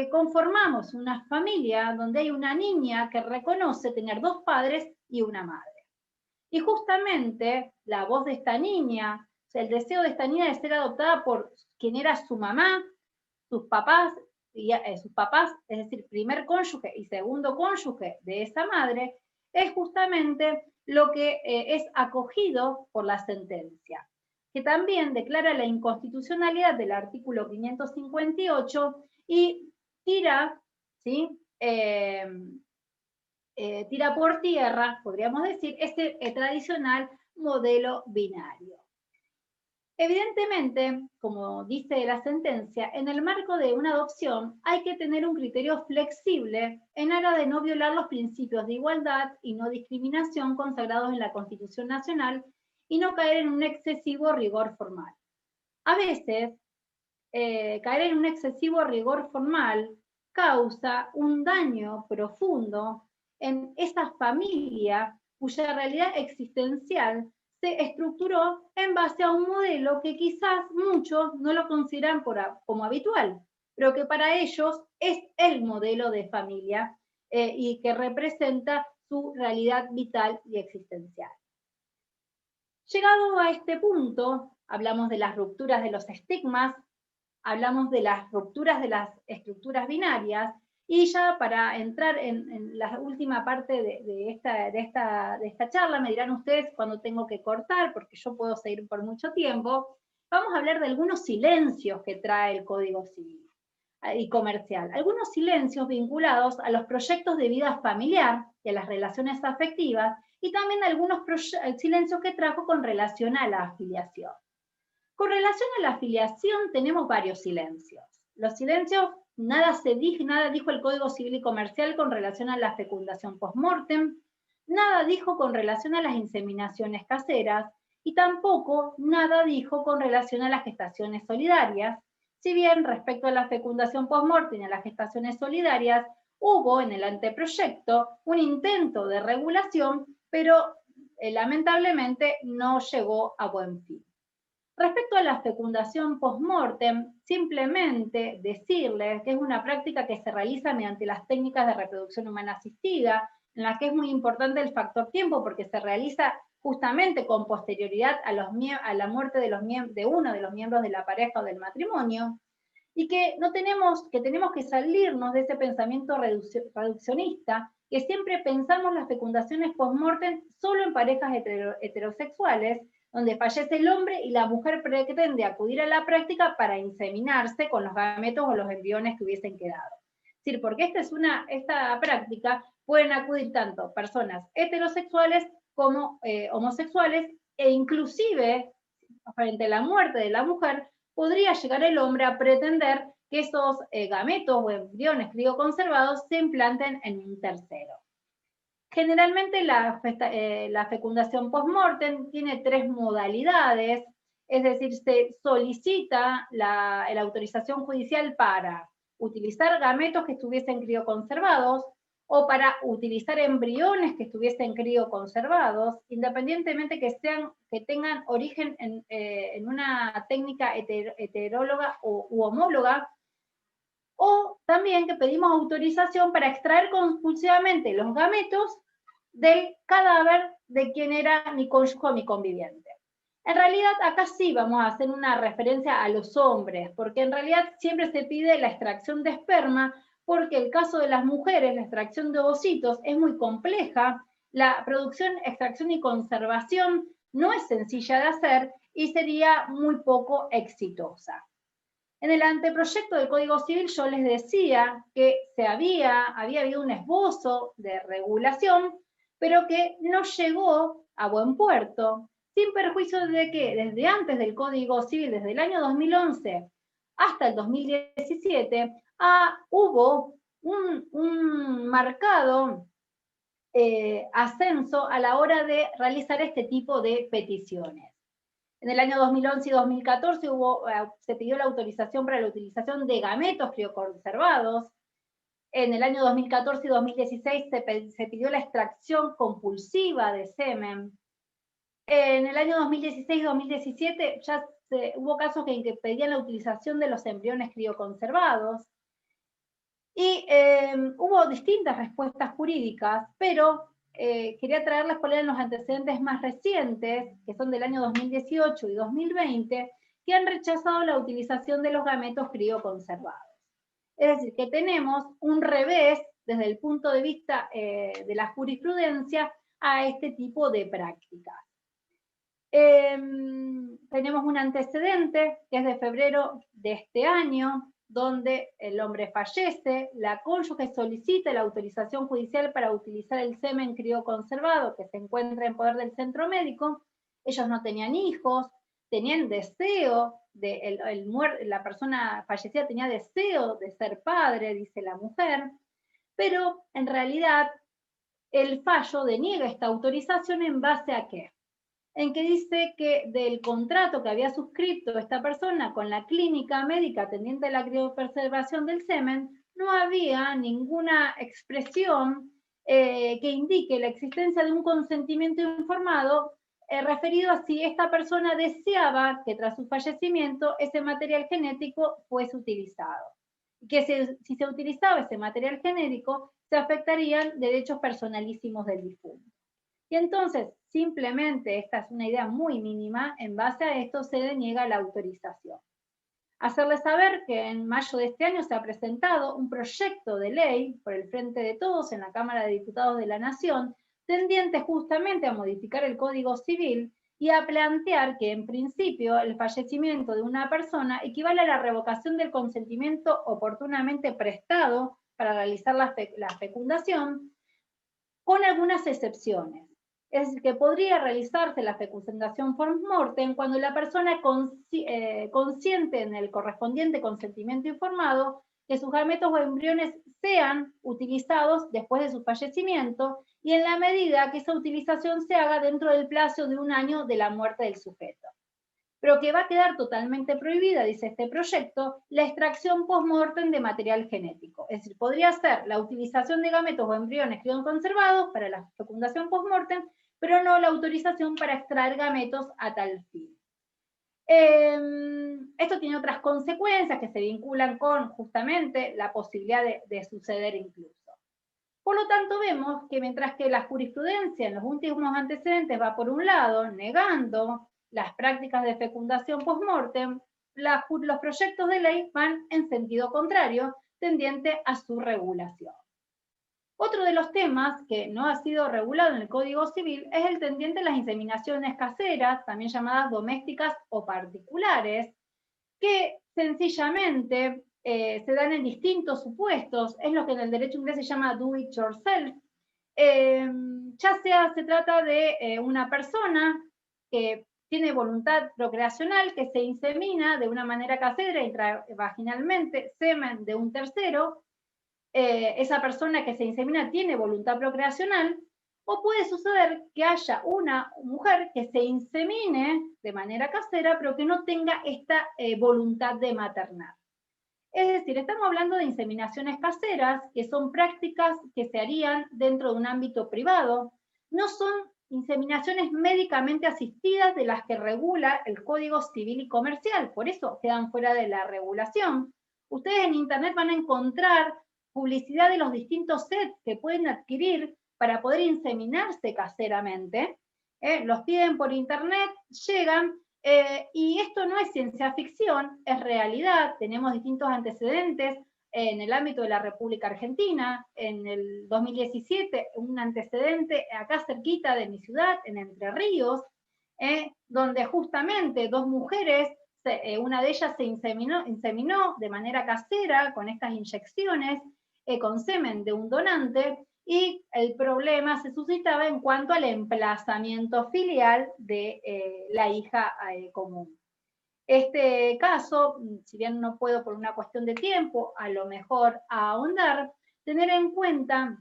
C: conformamos una familia donde hay una niña que reconoce tener dos padres y una madre. Y justamente la voz de esta niña, o sea, el deseo de esta niña de ser adoptada por quien era su mamá, sus papás, es decir, primer cónyuge y segundo cónyuge de esa madre, es justamente lo que es acogido por la sentencia, que también declara la inconstitucionalidad del artículo 558 y tira, ¿sí? Tira por tierra, podríamos decir, este tradicional modelo binario. Evidentemente, como dice la sentencia, en el marco de una adopción hay que tener un criterio flexible en aras de no violar los principios de igualdad y no discriminación consagrados en la Constitución Nacional y no caer en un excesivo rigor formal. A veces, caer en un excesivo rigor formal causa un daño profundo en esa familia cuya realidad existencial se estructuró en base a un modelo que quizás muchos no lo consideran como habitual, pero que para ellos es el modelo de familia y que representa su realidad vital y existencial. Llegado a este punto, hablamos de las rupturas de los estigmas, hablamos de las rupturas de las estructuras binarias, y ya para entrar en la última parte de esta charla, me dirán ustedes cuándo tengo que cortar, porque yo puedo seguir por mucho tiempo, vamos a hablar de algunos silencios que trae el Código Civil y Comercial. Algunos silencios vinculados a los proyectos de vida familiar y a las relaciones afectivas, y también algunos silencios que trajo con relación a la afiliación. Con relación a la afiliación tenemos varios silencios. Los silencios, nada dijo el Código Civil y Comercial con relación a la fecundación post-mortem, nada dijo con relación a las inseminaciones caseras, y tampoco nada dijo con relación a las gestaciones solidarias, si bien respecto a la fecundación post-mortem y a las gestaciones solidarias, hubo en el anteproyecto un intento de regulación, pero lamentablemente no llegó a buen fin. Respecto a la fecundación post-mortem, simplemente decirles que es una práctica que se realiza mediante las técnicas de reproducción humana asistida, en la que es muy importante el factor tiempo porque se realiza justamente con posterioridad a la muerte de uno de los miembros de la pareja o del matrimonio, y que tenemos que salirnos de ese pensamiento reduccionista, que siempre pensamos las fecundaciones post-mortem solo en parejas heterosexuales, donde fallece el hombre y la mujer pretende acudir a la práctica para inseminarse con los gametos o los embriones que hubiesen quedado. Es decir, porque esta práctica pueden acudir tanto personas heterosexuales como homosexuales, e inclusive, frente a la muerte de la mujer, podría llegar el hombre a pretender que esos gametos o embriones crioconservados se implanten en un tercero. Generalmente la fecundación post-mortem tiene 3 modalidades, es decir, se solicita la autorización judicial para utilizar gametos que estuviesen crioconservados o para utilizar embriones que estuviesen crioconservados, independientemente que tengan origen en una técnica heteróloga u homóloga, o también que pedimos autorización para extraer compulsivamente los gametos del cadáver de quien era mi cónyuge o mi conviviente. En realidad, acá sí vamos a hacer una referencia a los hombres, porque en realidad siempre se pide la extracción de esperma, porque el caso de las mujeres, la extracción de ovocitos es muy compleja, la producción, extracción y conservación no es sencilla de hacer y sería muy poco exitosa. En el anteproyecto del Código Civil yo les decía que había habido un esbozo de regulación, pero que no llegó a buen puerto, sin perjuicio de que desde antes del Código Civil, desde el año 2011 hasta el 2017, hubo un marcado ascenso a la hora de realizar este tipo de peticiones. En el año 2011 y 2014 se pidió la autorización para la utilización de gametos crioconservados. En el año 2014 y 2016 se pidió la extracción compulsiva de semen. En el año 2016 y 2017 ya hubo casos en que pedían la utilización de los embriones crioconservados. Y hubo distintas respuestas jurídicas, pero quería traerles cuáles eran los antecedentes más recientes, que son del año 2018 y 2020, que han rechazado la utilización de los gametos crioconservados. Es decir, que tenemos un revés desde el punto de vista de la jurisprudencia a este tipo de prácticas. Tenemos un antecedente que es de febrero de este año, donde el hombre fallece, la cónyuge solicita la autorización judicial para utilizar el semen crioconservado que se encuentra en poder del centro médico. Ellos no tenían hijos, tenían deseo, la persona fallecida tenía deseo de ser padre, dice la mujer, pero en realidad el fallo deniega esta autorización en base a ¿qué? En que dice que del contrato que había suscrito esta persona con la clínica médica atendiente a la criopreservación del semen, no había ninguna expresión que indique la existencia de un consentimiento informado referido a si esta persona deseaba que tras su fallecimiento ese material genético fuese utilizado. Y que si se utilizaba ese material genético, se afectarían derechos personalísimos del difunto. Y entonces, simplemente, esta es una idea muy mínima, en base a esto se deniega la autorización. Hacerles saber que en mayo de este año se ha presentado un proyecto de ley por el Frente de Todos en la Cámara de Diputados de la Nación, tendiente justamente a modificar el Código Civil y a plantear que en principio el fallecimiento de una persona equivale a la revocación del consentimiento oportunamente prestado para realizar la fecundación, con algunas excepciones. Es decir, que podría realizarse la fecundación post-mortem cuando la persona consiente en el correspondiente consentimiento informado que sus gametos o embriones sean utilizados después de su fallecimiento y en la medida que esa utilización se haga dentro del plazo de 1 año de la muerte del sujeto. Pero que va a quedar totalmente prohibida, dice este proyecto, la extracción post-mortem de material genético. Es decir, podría ser la utilización de gametos o embriones crioconservados para la fecundación post-mortem, pero no la autorización para extraer gametos a tal fin. Esto tiene otras consecuencias que se vinculan con justamente la posibilidad de suceder incluso. Por lo tanto, vemos que mientras que la jurisprudencia en los últimos antecedentes va por un lado negando las prácticas de fecundación post-mortem, los proyectos de ley van en sentido contrario, tendiente a su regulación. Otro de los temas que no ha sido regulado en el Código Civil es el tendiente a las inseminaciones caseras, también llamadas domésticas o particulares, que sencillamente se dan en distintos supuestos, es lo que en el derecho inglés se llama do it yourself, ya sea se trata de una persona que tiene voluntad procreacional, que se insemina de una manera casera, intravaginalmente, semen de un tercero, esa persona que se insemina tiene voluntad procreacional, o puede suceder que haya una mujer que se insemine de manera casera, pero que no tenga esta voluntad de maternar. Es decir, estamos hablando de inseminaciones caseras, que son prácticas que se harían dentro de un ámbito privado, no son inseminaciones médicamente asistidas de las que regula el Código Civil y Comercial, por eso quedan fuera de la regulación. Ustedes en internet van a encontrar publicidad de los distintos sets que pueden adquirir para poder inseminarse caseramente. Los piden por internet, llegan, y esto no es ciencia ficción, es realidad. Tenemos distintos antecedentes en el ámbito de la República Argentina. En el 2017, un antecedente acá cerquita de mi ciudad, en Entre Ríos, donde justamente 2 mujeres, una de ellas se inseminó de manera casera con estas inyecciones, con semen de un donante, y el problema se suscitaba en cuanto al emplazamiento filial de la hija común. Este caso, si bien no puedo por una cuestión de tiempo, a lo mejor ahondar, tener en cuenta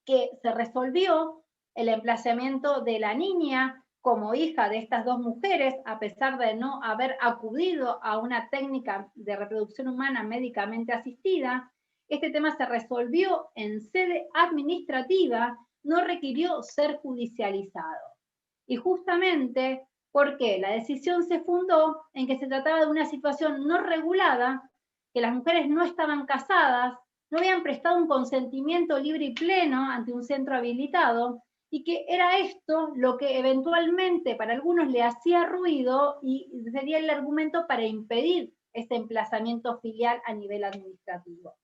C: que se resolvió el emplazamiento de la niña como hija de estas 2 mujeres, a pesar de no haber acudido a una técnica de reproducción humana médicamente asistida. Este tema se resolvió en sede administrativa, no requirió ser judicializado. Y justamente porque la decisión se fundó en que se trataba de una situación no regulada, que las mujeres no estaban casadas, no habían prestado un consentimiento libre y pleno ante un centro habilitado, y que era esto lo que eventualmente para algunos le hacía ruido y sería el argumento para impedir este emplazamiento filial a nivel administrativo.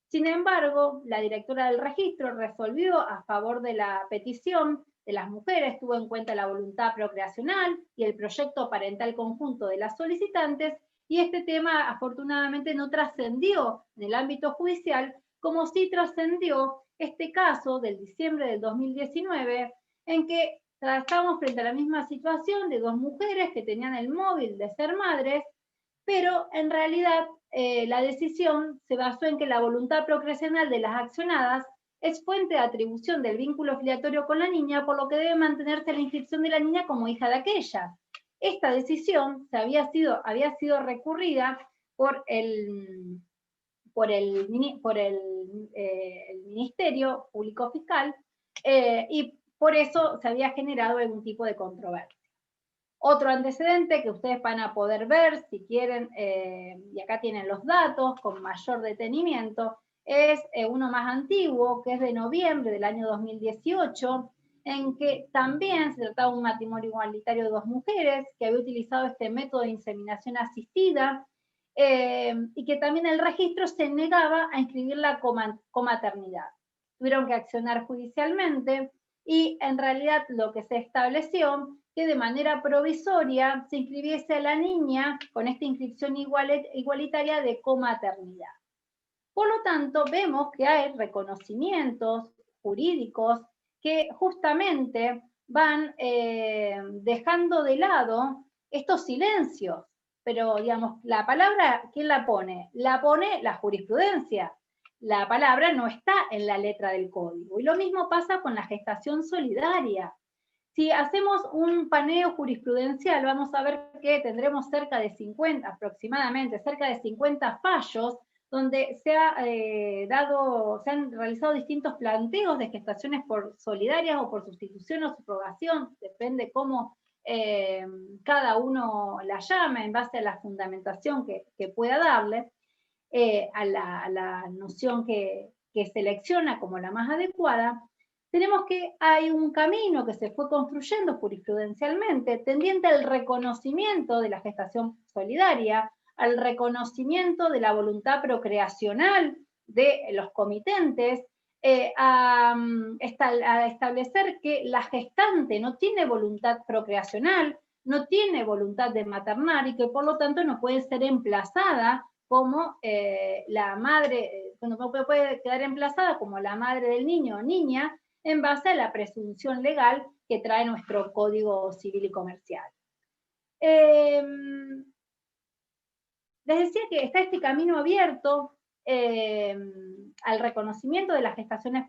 C: Sin embargo, la directora del registro resolvió a favor de la petición de las mujeres, tuvo en cuenta la voluntad procreacional y el proyecto parental conjunto de las solicitantes, y este tema afortunadamente no trascendió en el ámbito judicial, como sí trascendió este caso del diciembre del 2019, en que estábamos frente a la misma situación de 2 mujeres que tenían el móvil de ser madres, pero en realidad la decisión se basó en que la voluntad procreacional de las accionadas es fuente de atribución del vínculo filiatorio con la niña, por lo que debe mantenerse la inscripción de la niña como hija de aquella. Esta decisión había sido recurrida por el Ministerio Público Fiscal, y por eso se había generado algún tipo de controversia. Otro antecedente que ustedes van a poder ver si quieren, y acá tienen los datos con mayor detenimiento, es uno más antiguo, que es de noviembre del año 2018, en que también se trataba de un matrimonio igualitario de 2 mujeres que había utilizado este método de inseminación asistida, y que también el registro se negaba a inscribir la comaternidad. Tuvieron que accionar judicialmente, y en realidad lo que se estableció que de manera provisoria se inscribiese a la niña con esta inscripción igualitaria de comaternidad. Por lo tanto, vemos que hay reconocimientos jurídicos que justamente van dejando de lado estos silencios. Pero, digamos, la palabra, ¿quién la pone? La pone la jurisprudencia. La palabra no está en la letra del código. Y lo mismo pasa con la gestación solidaria. Si hacemos un paneo jurisprudencial, vamos a ver que tendremos cerca de 50, aproximadamente, cerca de 50 fallos donde se han realizado distintos planteos de gestaciones por solidarias o por sustitución o subrogación, depende cómo cada uno la llame en base a la fundamentación que pueda darle, a la noción que selecciona como la más adecuada. Tenemos que hay un camino que se fue construyendo jurisprudencialmente tendiente al reconocimiento de la gestación solidaria, al reconocimiento de la voluntad procreacional de los comitentes, a establecer que la gestante no tiene voluntad procreacional, no tiene voluntad de maternar y que por lo tanto no puede ser emplazada como la madre, no puede quedar emplazada como la madre del niño o niña en base a la presunción legal que trae nuestro Código Civil y Comercial. Les decía que está este camino abierto al reconocimiento de las gestaciones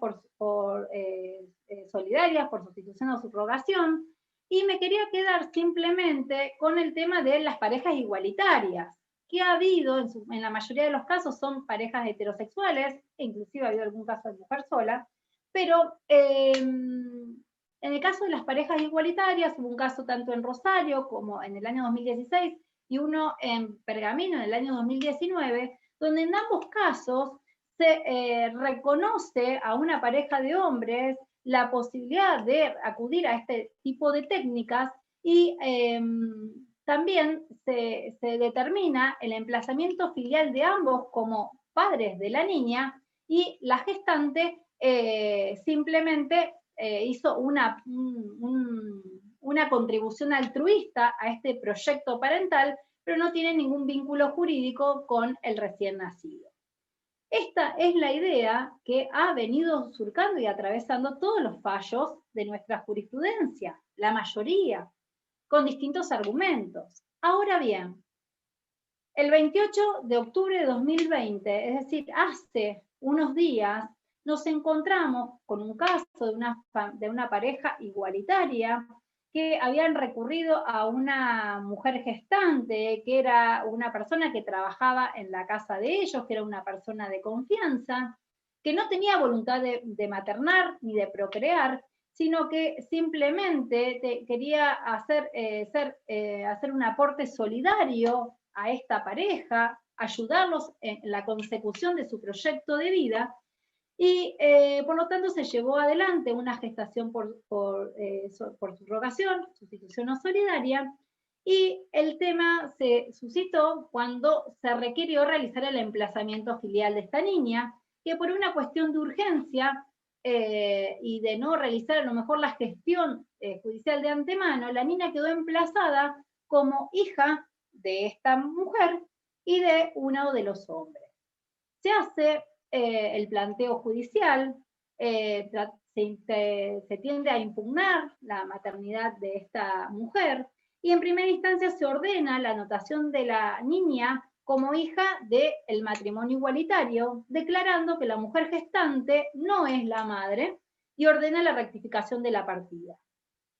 C: solidarias, por sustitución o subrogación, y me quería quedar simplemente con el tema de las parejas igualitarias, que ha habido, en la mayoría de los casos son parejas heterosexuales, e inclusive ha habido algún caso de mujer sola, pero en el caso de las parejas igualitarias, hubo un caso tanto en Rosario como en el año 2016, y uno en Pergamino en el año 2019, donde en ambos casos se reconoce a una pareja de hombres la posibilidad de acudir a este tipo de técnicas y también se determina el emplazamiento filial de ambos como padres de la niña y la gestante simplemente hizo una contribución altruista a este proyecto parental, pero no tiene ningún vínculo jurídico con el recién nacido. Esta es la idea que ha venido surcando y atravesando todos los fallos de nuestra jurisprudencia, la mayoría, con distintos argumentos. Ahora bien, el 28 de octubre de 2020, es decir, hace unos días, nos encontramos con un caso de una pareja igualitaria que habían recurrido a una mujer gestante, que era una persona que trabajaba en la casa de ellos, que era una persona de confianza, que no tenía voluntad de maternar ni de procrear, sino que simplemente quería hacer un aporte solidario a esta pareja, ayudarlos en la consecución de su proyecto de vida, y por lo tanto se llevó adelante una gestación por subrogación, sustitución no solidaria, y el tema se suscitó cuando se requirió realizar el emplazamiento filial de esta niña, que por una cuestión de urgencia y de no realizar a lo mejor la gestión judicial de antemano, la niña quedó emplazada como hija de esta mujer y de uno de los hombres. Se hace el planteo judicial, se tiende a impugnar la maternidad de esta mujer y en primera instancia se ordena la anotación de la niña como hija del matrimonio igualitario, declarando que la mujer gestante no es la madre y ordena la rectificación de la partida.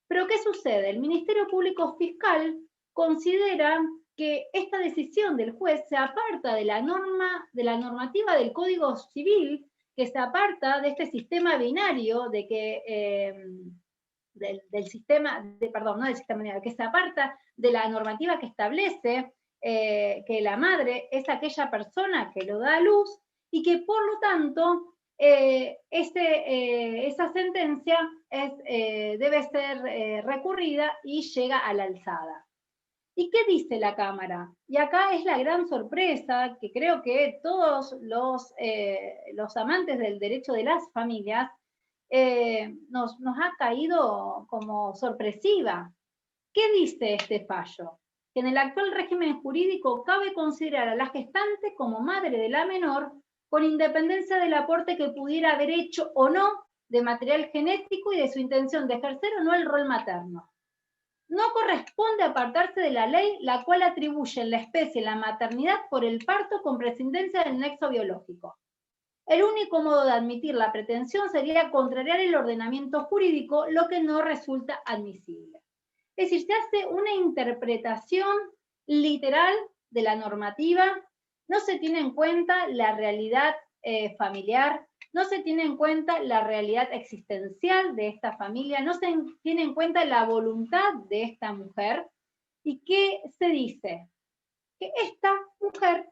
C: Pero ¿qué sucede? El Ministerio Público Fiscal considera que esta decisión del juez se aparta de la normativa del Código Civil, que se aparta de este sistema binario, de que que se aparta de la normativa que establece que la madre es aquella persona que lo da a luz y que por lo tanto esa sentencia debe ser recurrida y llega a la alzada. ¿Y qué dice la Cámara? Y acá es la gran sorpresa que creo que todos los amantes del derecho de las familias nos ha caído como sorpresiva. ¿Qué dice este fallo? Que en el actual régimen jurídico cabe considerar a la gestante como madre de la menor, con independencia del aporte que pudiera haber hecho o no de material genético y de su intención de ejercer o no el rol materno. No corresponde apartarse de la ley, la cual atribuye en la especie la maternidad por el parto con prescindencia del nexo biológico. El único modo de admitir la pretensión sería contrariar el ordenamiento jurídico, lo que no resulta admisible. Es decir, se hace una interpretación literal de la normativa, no se tiene en cuenta la realidad familiar, no se tiene en cuenta la realidad existencial de esta familia, no se tiene en cuenta la voluntad de esta mujer. ¿Y qué se dice? Que esta mujer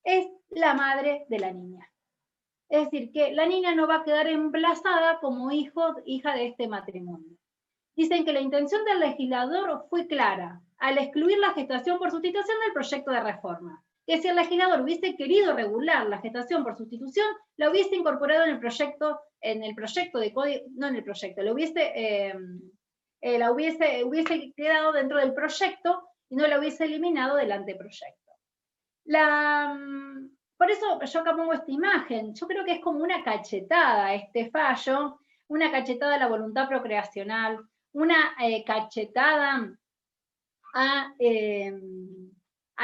C: es la madre de la niña. Es decir, que la niña no va a quedar emplazada como hija de este matrimonio. Dicen que la intención del legislador fue clara al excluir la gestación por sustitución del proyecto de reforma. Que si el legislador hubiese querido regular la gestación por sustitución, la hubiese incorporado en el proyecto de código, no en el proyecto, hubiese quedado dentro del proyecto y no la hubiese eliminado del anteproyecto. Por eso yo acá pongo esta imagen. Yo creo que es como una cachetada este fallo, una cachetada a la voluntad procreacional, una cachetada a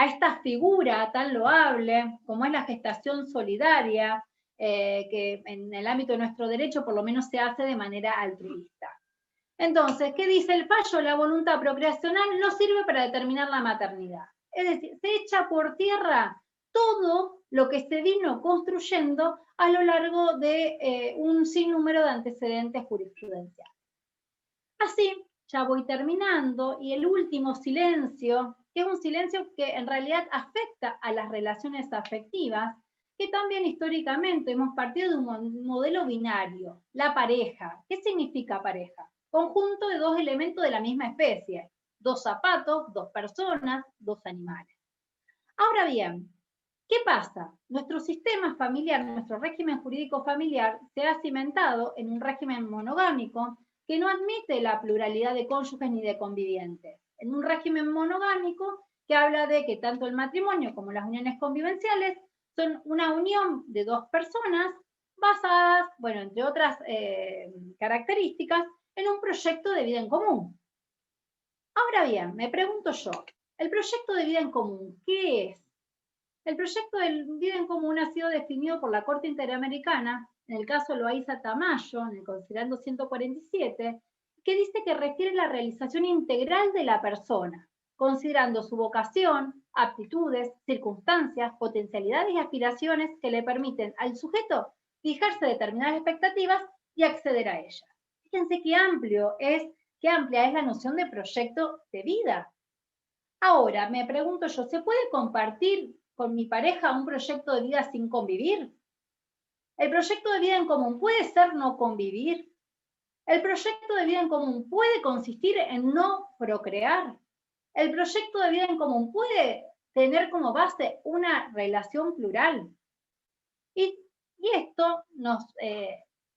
C: esta figura tan loable como es la gestación solidaria, que en el ámbito de nuestro derecho por lo menos se hace de manera altruista. Entonces, ¿qué dice el fallo? La voluntad procreacional no sirve para determinar la maternidad. Es decir, se echa por tierra todo lo que se vino construyendo a lo largo de un sinnúmero de antecedentes jurisprudenciales. Así, ya voy terminando, y el último silencio, que es un silencio que en realidad afecta a las relaciones afectivas, que también históricamente hemos partido de un modelo binario, la pareja. ¿Qué significa pareja? Conjunto de dos elementos de la misma especie, dos zapatos, dos personas, dos animales. Ahora bien, ¿qué pasa? Nuestro sistema familiar, nuestro régimen jurídico familiar se ha cimentado en un régimen monogámico que no admite la pluralidad de cónyuges ni de convivientes. En un régimen monogámico que habla de que tanto el matrimonio como las uniones convivenciales son una unión de dos personas basadas, bueno, entre otras características, en un proyecto de vida en común. Ahora bien, me pregunto yo, ¿el proyecto de vida en común qué es? El proyecto de vida en común ha sido definido por la Corte Interamericana, en el caso Loaiza Tamayo, en el considerando 147, que dice que refiere a la realización integral de la persona, considerando su vocación, aptitudes, circunstancias, potencialidades y aspiraciones que le permiten al sujeto fijarse determinadas expectativas y acceder a ellas. Fíjense qué amplia es la noción de proyecto de vida. Ahora, me pregunto yo, ¿se puede compartir con mi pareja un proyecto de vida sin convivir? ¿El proyecto de vida en común puede ser no convivir? ¿El proyecto de vida en común puede consistir en no procrear? ¿El proyecto de vida en común puede tener como base una relación plural? Y esto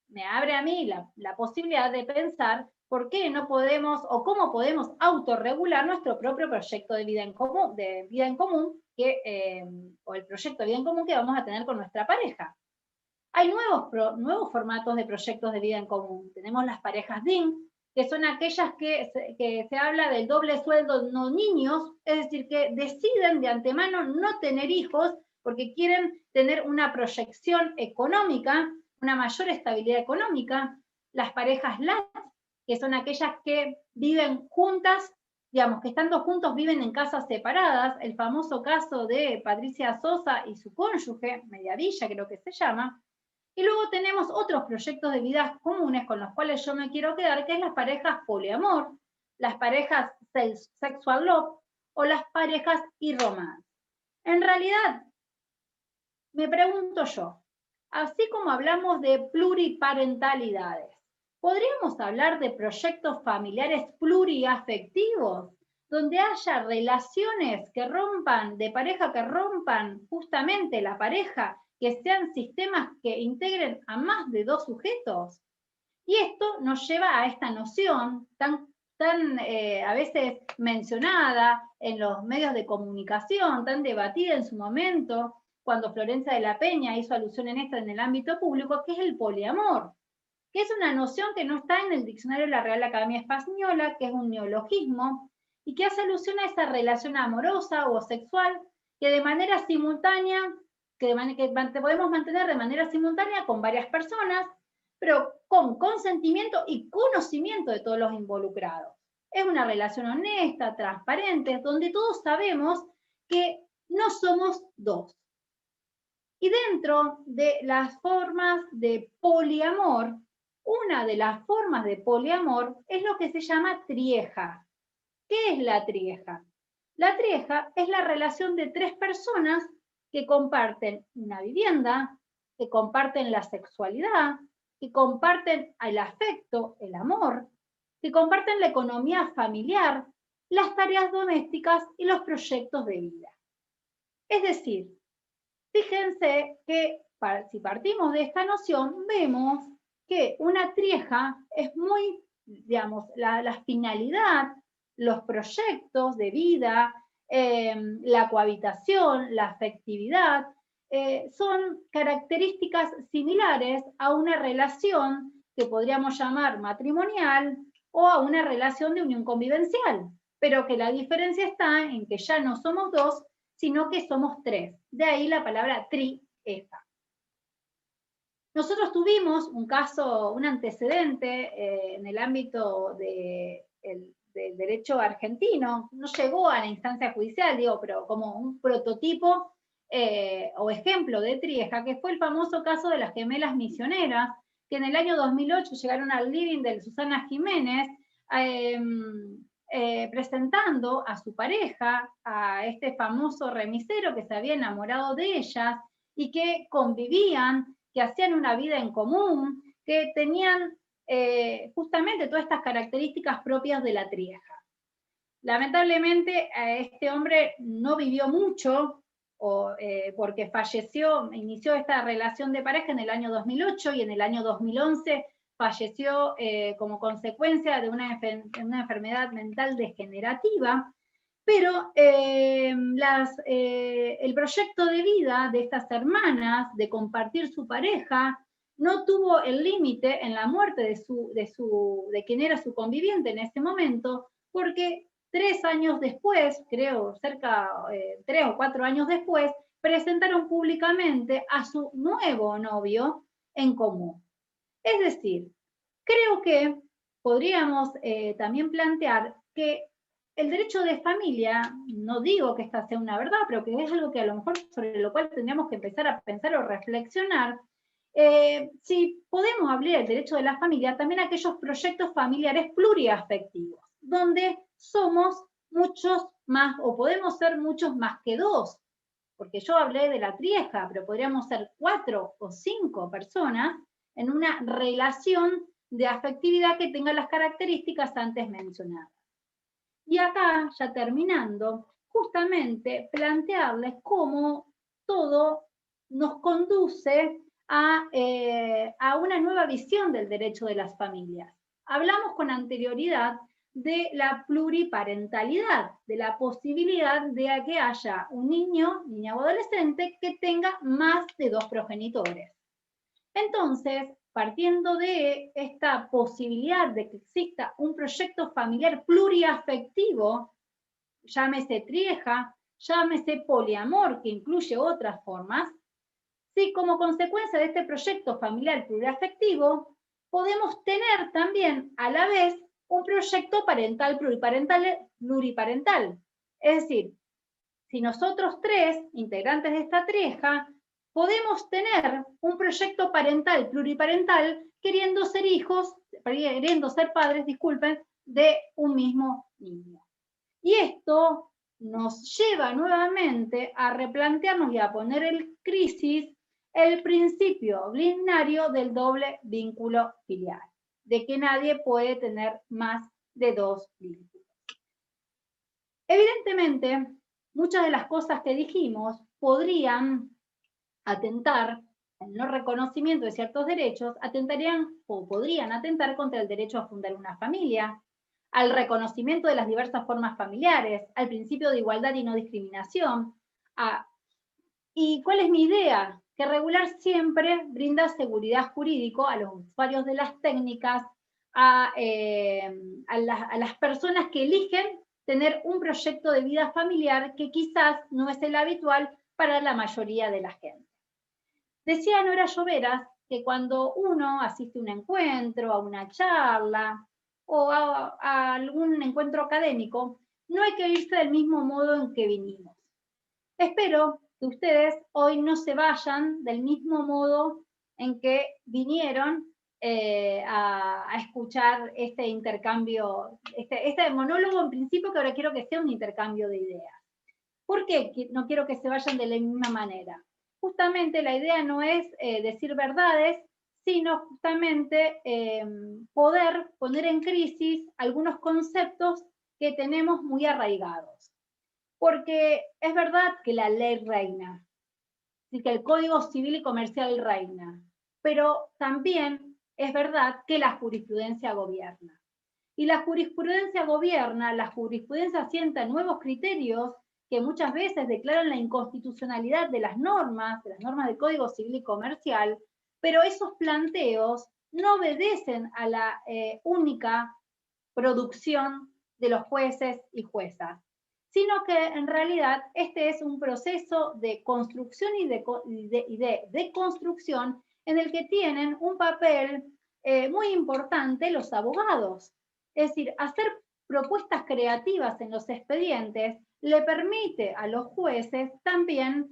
C: me abre a mí la posibilidad de pensar por qué no podemos o cómo podemos autorregular nuestro propio proyecto de vida en común, o el proyecto de vida en común que vamos a tener con nuestra pareja. Hay nuevos formatos de proyectos de vida en común. Tenemos las parejas DIN, que son aquellas que se habla del doble sueldo no niños, es decir, que deciden de antemano no tener hijos porque quieren tener una proyección económica, una mayor estabilidad económica. Las parejas LAT, que son aquellas que viven juntas, digamos, que estando juntos viven en casas separadas, el famoso caso de Patricia Sosa y su cónyuge, Mediavilla creo que se llama. Y luego tenemos otros proyectos de vida comunes con los cuales yo me quiero quedar, que es las parejas poliamor, las parejas sexual love o las parejas y romance. En realidad, me pregunto yo, así como hablamos de pluriparentalidades, ¿podríamos hablar de proyectos familiares pluriafectivos, donde haya relaciones que rompan, de pareja que rompan justamente la pareja, que sean sistemas que integren a más de dos sujetos? Y esto nos lleva a esta noción tan tan a veces mencionada en los medios de comunicación, tan debatida en su momento, cuando Florencia de la Peña hizo alusión en esto en el ámbito público, que es el poliamor, que es una noción que no está en el diccionario de la Real Academia Española, que es un neologismo, y que hace alusión a esa relación amorosa o sexual que de manera simultánea, que podemos mantener de manera simultánea con varias personas, pero con consentimiento y conocimiento de todos los involucrados. Es una relación honesta, transparente, donde todos sabemos que no somos dos. Y dentro de las formas de poliamor, una de las formas de poliamor es lo que se llama trieja. ¿Qué es la trieja? La trieja es la relación de tres personas que comparten una vivienda, que comparten la sexualidad, que comparten el afecto, el amor, que comparten la economía familiar, las tareas domésticas y los proyectos de vida. Es decir, fíjense que si partimos de esta noción, vemos que una trieja es muy, digamos, la finalidad, los proyectos de vida, la cohabitación, la afectividad, son características similares a una relación que podríamos llamar matrimonial o a una relación de unión convivencial, pero que la diferencia está en que ya no somos dos, sino que somos tres. De ahí la palabra trieja. Nosotros tuvimos un caso, un antecedente en el ámbito del derecho argentino, no llegó a la instancia judicial, digo, pero como un prototipo o ejemplo de trieja, que fue el famoso caso de las gemelas misioneras, que en el año 2008 llegaron al living de Susana Jiménez, presentando a su pareja, a este famoso remisero que se había enamorado de ellas y que convivían, que hacían una vida en común, que tenían justamente todas estas características propias de la trieja. Lamentablemente, este hombre no vivió mucho porque falleció, inició esta relación de pareja en el año 2008 y en el año 2011 falleció como consecuencia de una enfermedad mental degenerativa, pero el proyecto de vida de estas hermanas, de compartir su pareja, no tuvo el límite en la muerte de quien era su conviviente en ese momento, porque 3 años después, creo, 3 o 4 años después, presentaron públicamente a su nuevo novio en común. Es decir, creo que podríamos también plantear que el derecho de familia, no digo que esta sea una verdad, pero que es algo que a lo mejor sobre lo cual tendríamos que empezar a pensar o reflexionar, si podemos hablar del derecho de la familia, también aquellos proyectos familiares pluriafectivos, donde somos muchos más, o podemos ser muchos más que dos, porque yo hablé de la trieja, pero podríamos ser 4 o 5 personas en una relación de afectividad que tenga las características antes mencionadas. Y acá, ya terminando, justamente plantearles cómo todo nos conduce a una nueva visión del derecho de las familias. Hablamos con anterioridad de la pluriparentalidad, de la posibilidad de que haya un niño, niña o adolescente que tenga más de 2 progenitores. Entonces, partiendo de esta posibilidad de que exista un proyecto familiar pluriafectivo, llámese trieja, llámese poliamor, que incluye otras formas, si como consecuencia de este proyecto familiar pluriafectivo podemos tener también a la vez un proyecto parental pluriparental. Es decir, si nosotros 3, integrantes de esta trieja, podemos tener un proyecto parental pluriparental queriendo ser padres, de un mismo niño. Y esto nos lleva nuevamente a replantearnos y a poner en crisis el principio binario del doble vínculo filial, de que nadie puede tener más de 2 vínculos. Evidentemente, muchas de las cosas que dijimos podrían atentar, en no reconocimiento de ciertos derechos, atentarían o podrían atentar contra el derecho a fundar una familia, al reconocimiento de las diversas formas familiares, al principio de igualdad y no discriminación. ¿Y cuál es mi idea? Que regular siempre brinda seguridad jurídica a los usuarios de las técnicas, a las personas que eligen tener un proyecto de vida familiar que quizás no es el habitual para la mayoría de la gente. Decía Nora Lloveras que cuando uno asiste a un encuentro, a una charla o a algún encuentro académico, no hay que irse del mismo modo en que vinimos. Espero que ustedes hoy no se vayan del mismo modo en que vinieron a escuchar este intercambio, este monólogo en principio, que ahora quiero que sea un intercambio de ideas. ¿Por qué no quiero que se vayan de la misma manera? Justamente la idea no es decir verdades, sino justamente poder poner en crisis algunos conceptos que tenemos muy arraigados. Porque es verdad que la ley reina, y que el Código Civil y Comercial reina, pero también es verdad que la jurisprudencia gobierna. Y la jurisprudencia gobierna, la jurisprudencia asienta nuevos criterios que muchas veces declaran la inconstitucionalidad de las normas del Código Civil y Comercial, pero esos planteos no obedecen a la única producción de los jueces y juezas, sino que en realidad este es un proceso de construcción y de deconstrucción en el que tienen un papel muy importante los abogados. Es decir, hacer propuestas creativas en los expedientes le permite a los jueces también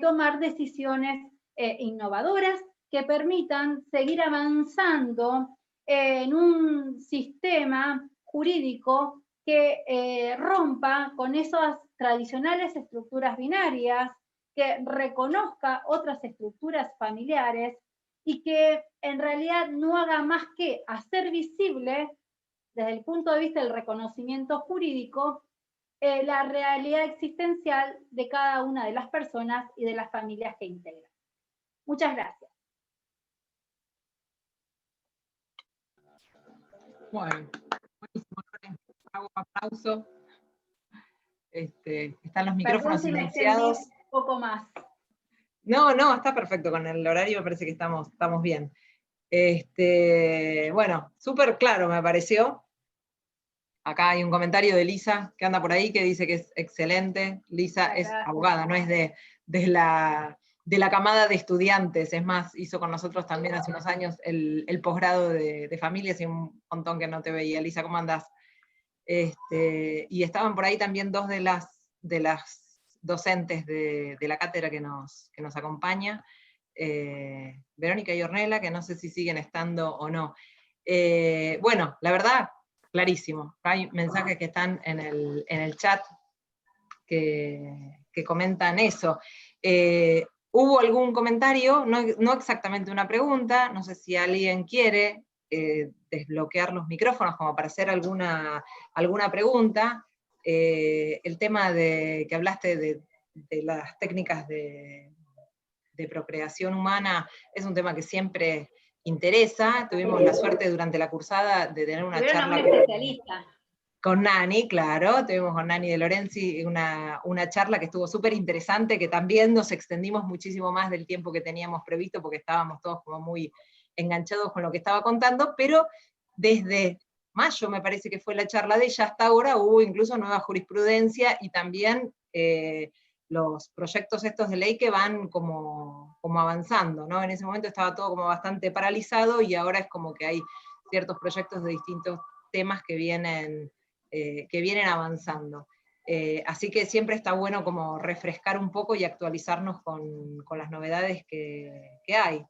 C: tomar decisiones innovadoras que permitan seguir avanzando en un sistema jurídico que rompa con esas tradicionales estructuras binarias, que reconozca otras estructuras familiares y que en realidad no haga más que hacer visible, desde el punto de vista del reconocimiento jurídico, la realidad existencial de cada una de las personas y de las familias que integran. Muchas gracias.
A: Bueno, buenísimo. Hago aplauso. Están los micrófonos silenciados.
C: Un poco más.
A: No, está perfecto. Con el horario me parece que estamos bien. Bueno, súper claro me pareció. Acá hay un comentario de Lisa, que anda por ahí, que dice que es excelente. Lisa es abogada, no es de la camada de estudiantes, es más, hizo con nosotros también hace unos años el posgrado de familias, y un montón que no te veía. Lisa, ¿cómo andás? Y estaban por ahí también dos de las docentes de la cátedra que nos acompaña, Verónica y Ornella, que no sé si siguen estando o no. Bueno, la verdad, clarísimo. Hay mensajes que están en el chat que comentan eso. ¿Hubo algún comentario? No exactamente una pregunta, no sé si alguien quiere desbloquear los micrófonos como para hacer alguna pregunta. El tema que hablaste de las técnicas de procreación humana es un tema que siempre interesa. Tuvimos la suerte durante la cursada de tener una charla con Nani, claro, tuvimos con Nani de Lorenzi una charla que estuvo súper interesante, que también nos extendimos muchísimo más del tiempo que teníamos previsto, porque estábamos todos como muy enganchados con lo que estaba contando, pero desde mayo me parece que fue la charla de ella, hasta ahora hubo incluso nueva jurisprudencia, y también los proyectos estos de ley que van como avanzando, ¿no? En ese momento estaba todo como bastante paralizado, y ahora es como que hay ciertos proyectos de distintos temas que vienen avanzando. Así que siempre está bueno como refrescar un poco y actualizarnos con las novedades que hay.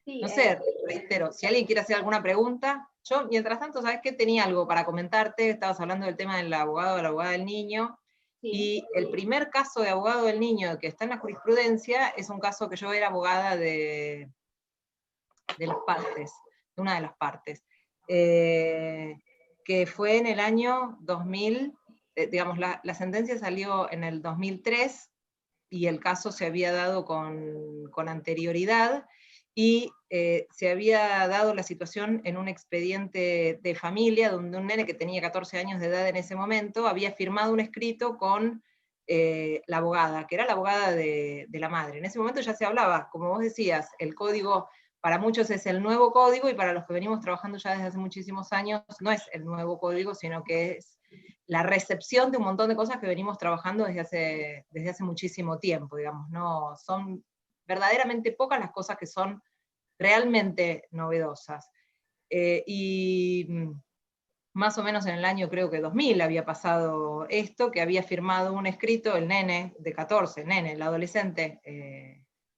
A: Sí, no sé, reitero, si alguien quiere hacer alguna pregunta. Yo, mientras tanto, ¿sabes qué? Tenía algo para comentarte. Estabas hablando del tema del abogado o la abogada del niño. Sí. Y el primer caso de abogado del niño que está en la jurisprudencia es un caso que yo era abogada de las partes, de una de las partes. Que fue en el año 2000, digamos, la sentencia salió en el 2003, y el caso se había dado con anterioridad, y se había dado la situación en un expediente de familia, donde un nene que tenía 14 años de edad en ese momento había firmado un escrito con la abogada, que era la abogada de la madre. En ese momento ya se hablaba, como vos decías, el código para muchos es el nuevo código, y para los que venimos trabajando ya desde hace muchísimos años, no es el nuevo código, sino que es la recepción de un montón de cosas que venimos trabajando desde hace muchísimo tiempo, digamos, no son verdaderamente pocas las cosas que son realmente novedosas. Y más o menos en el año, creo que 2000, había pasado esto, que había firmado un escrito el nene de 14, el adolescente,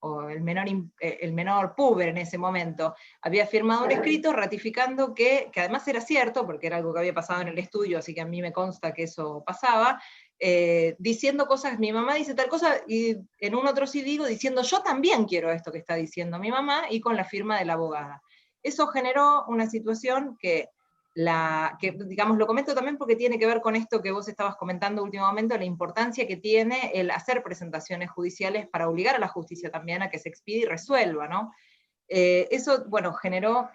A: o el menor puber en ese momento, había firmado un escrito ratificando que además era cierto, porque era algo que había pasado en el estudio, así que a mí me consta que eso pasaba, diciendo cosas, mi mamá dice tal cosa, y en un otro sí digo, diciendo yo también quiero esto que está diciendo mi mamá, y con la firma de la abogada. Eso generó una situación que digamos, lo comento también porque tiene que ver con esto que vos estabas comentando últimamente, la importancia que tiene el hacer presentaciones judiciales para obligar a la justicia también a que se expida y resuelva, ¿no? Eso, bueno, generó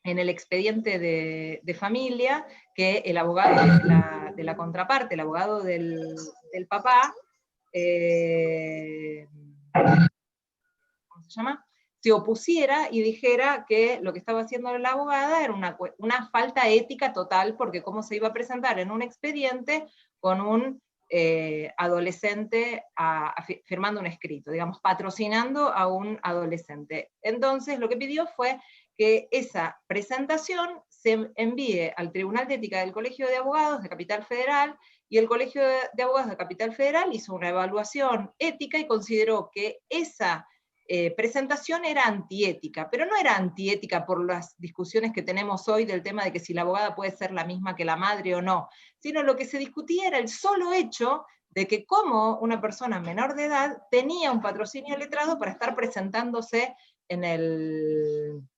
A: en el expediente de familia que el abogado de la contraparte, el abogado del papá, ¿cómo se llama?, se opusiera y dijera que lo que estaba haciendo la abogada era una falta ética total, porque cómo se iba a presentar en un expediente con un adolescente firmando un escrito, digamos, patrocinando a un adolescente. Entonces lo que pidió fue que esa presentación se envíe al Tribunal de Ética del Colegio de Abogados de Capital Federal, y el Colegio de Abogados de Capital Federal hizo una evaluación ética y consideró que esa presentación era antiética, pero no era antiética por las discusiones que tenemos hoy del tema de que si la abogada puede ser la misma que la madre o no, sino lo que se discutía era el solo hecho de que como una persona menor de edad tenía un patrocinio letrado para estar presentándose en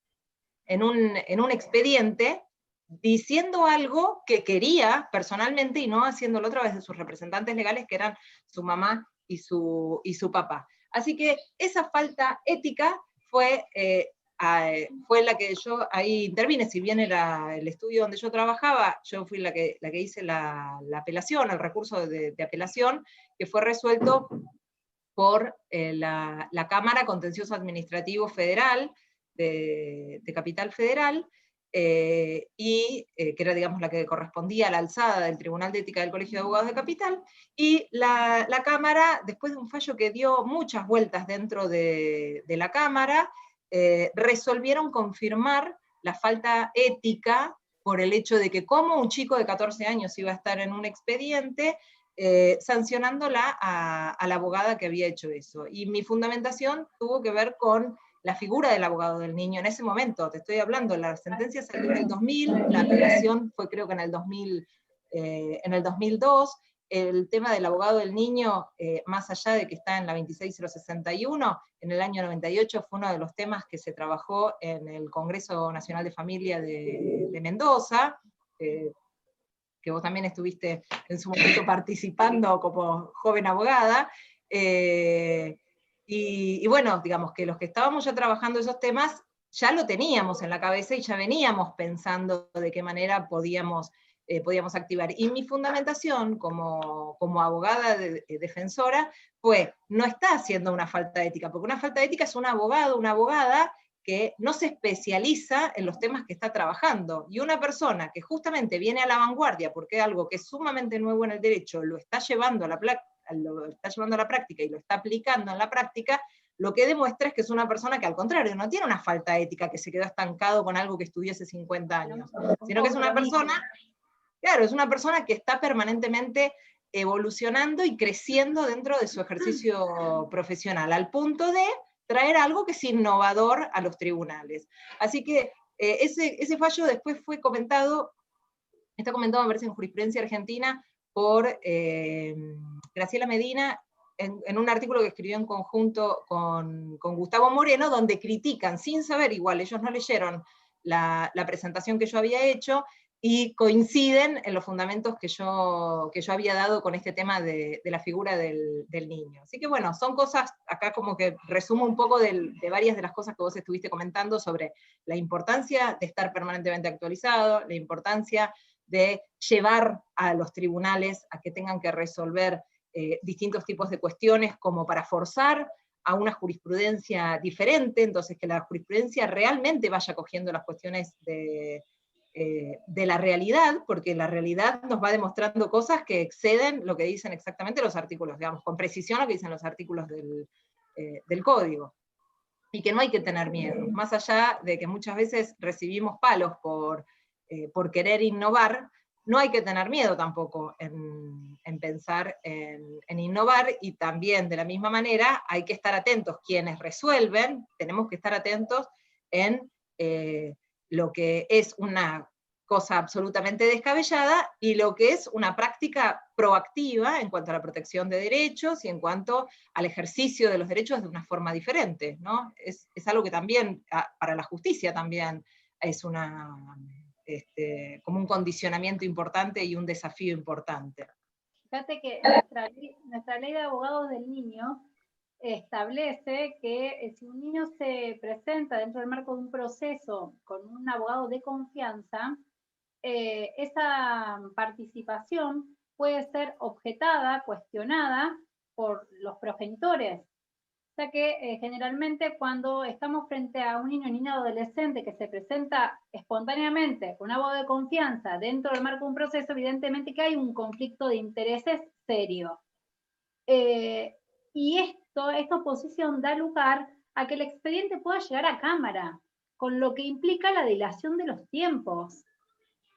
A: un expediente diciendo algo que quería personalmente y no haciéndolo a través de sus representantes legales, que eran su mamá y su papá. Así que esa falta ética fue la que yo ahí intervine. Si bien era el estudio donde yo trabajaba, yo fui la que hice la apelación, el recurso de apelación, que fue resuelto por la Cámara Contencioso Administrativo Federal de Capital Federal, que era, digamos, la que correspondía a la alzada del Tribunal de Ética del Colegio de Abogados de Capital, y la Cámara, después de un fallo que dio muchas vueltas dentro de la Cámara, resolvieron confirmar la falta ética por el hecho de que como un chico de 14 años iba a estar en un expediente, sancionándola a la abogada que había hecho eso. Y mi fundamentación tuvo que ver con la figura del abogado del niño en ese momento. Te estoy hablando, la sentencia salió en el 2000, la apelación fue creo que en el 2002, el tema del abogado del niño, más allá de que está en la 26061, en el año 98 fue uno de los temas que se trabajó en el Congreso Nacional de Familia de Mendoza, que vos también estuviste en su momento participando como joven abogada, y bueno, digamos que los que estábamos ya trabajando esos temas, ya lo teníamos en la cabeza y ya veníamos pensando de qué manera podíamos activar. Y mi fundamentación como abogada defensora fue, no está haciendo una falta ética, porque una falta ética es un abogado, una abogada que no se especializa en los temas que está trabajando. Y una persona que justamente viene a la vanguardia porque es algo que es sumamente nuevo en el derecho, lo está llevando a la práctica y lo está aplicando en la práctica, lo que demuestra es que es una persona que al contrario no tiene una falta ética, que se quedó estancado con algo que estudió hace 50 años, sino que es una persona, claro, es una persona que está permanentemente evolucionando y creciendo dentro de su ejercicio profesional, al punto de traer algo que es innovador a los tribunales. Así que ese fallo después fue comentado, está comentado, me parece, en Jurisprudencia Argentina, por Graciela Medina, en un artículo que escribió en conjunto con Gustavo Moreno, donde critican, sin saber igual, ellos no leyeron la presentación que yo había hecho, y coinciden en los fundamentos que yo había dado con este tema de la figura del niño. Así que bueno, son cosas, acá como que resumo un poco de varias de las cosas que vos estuviste comentando sobre la importancia de estar permanentemente actualizado, la importancia de llevar a los tribunales a que tengan que resolver distintos tipos de cuestiones como para forzar a una jurisprudencia diferente, entonces que la jurisprudencia realmente vaya cogiendo las cuestiones de la realidad, porque la realidad nos va demostrando cosas que exceden lo que dicen exactamente los artículos, digamos, con precisión lo que dicen los artículos del código. Y que no hay que tener miedo, más allá de que muchas veces recibimos palos por querer innovar, no hay que tener miedo tampoco en pensar en innovar, y también de la misma manera hay que estar atentos, quienes resuelven, tenemos que estar atentos en lo que es una cosa absolutamente descabellada y lo que es una práctica proactiva en cuanto a la protección de derechos y en cuanto al ejercicio de los derechos de una forma diferente, ¿no? Es algo que también, para la justicia también, es como un condicionamiento importante y un desafío importante.
C: Fíjate que nuestra ley de abogados del niño establece que si un niño se presenta dentro del marco de un proceso con un abogado de confianza, esa participación puede ser objetada, cuestionada por los progenitores. O sea que generalmente cuando estamos frente a un niño o niña adolescente que se presenta espontáneamente con un abogado de confianza dentro del marco de un proceso, evidentemente que hay un conflicto de intereses serio. Y esta oposición da lugar a que el expediente pueda llegar a cámara, con lo que implica la dilación de los tiempos.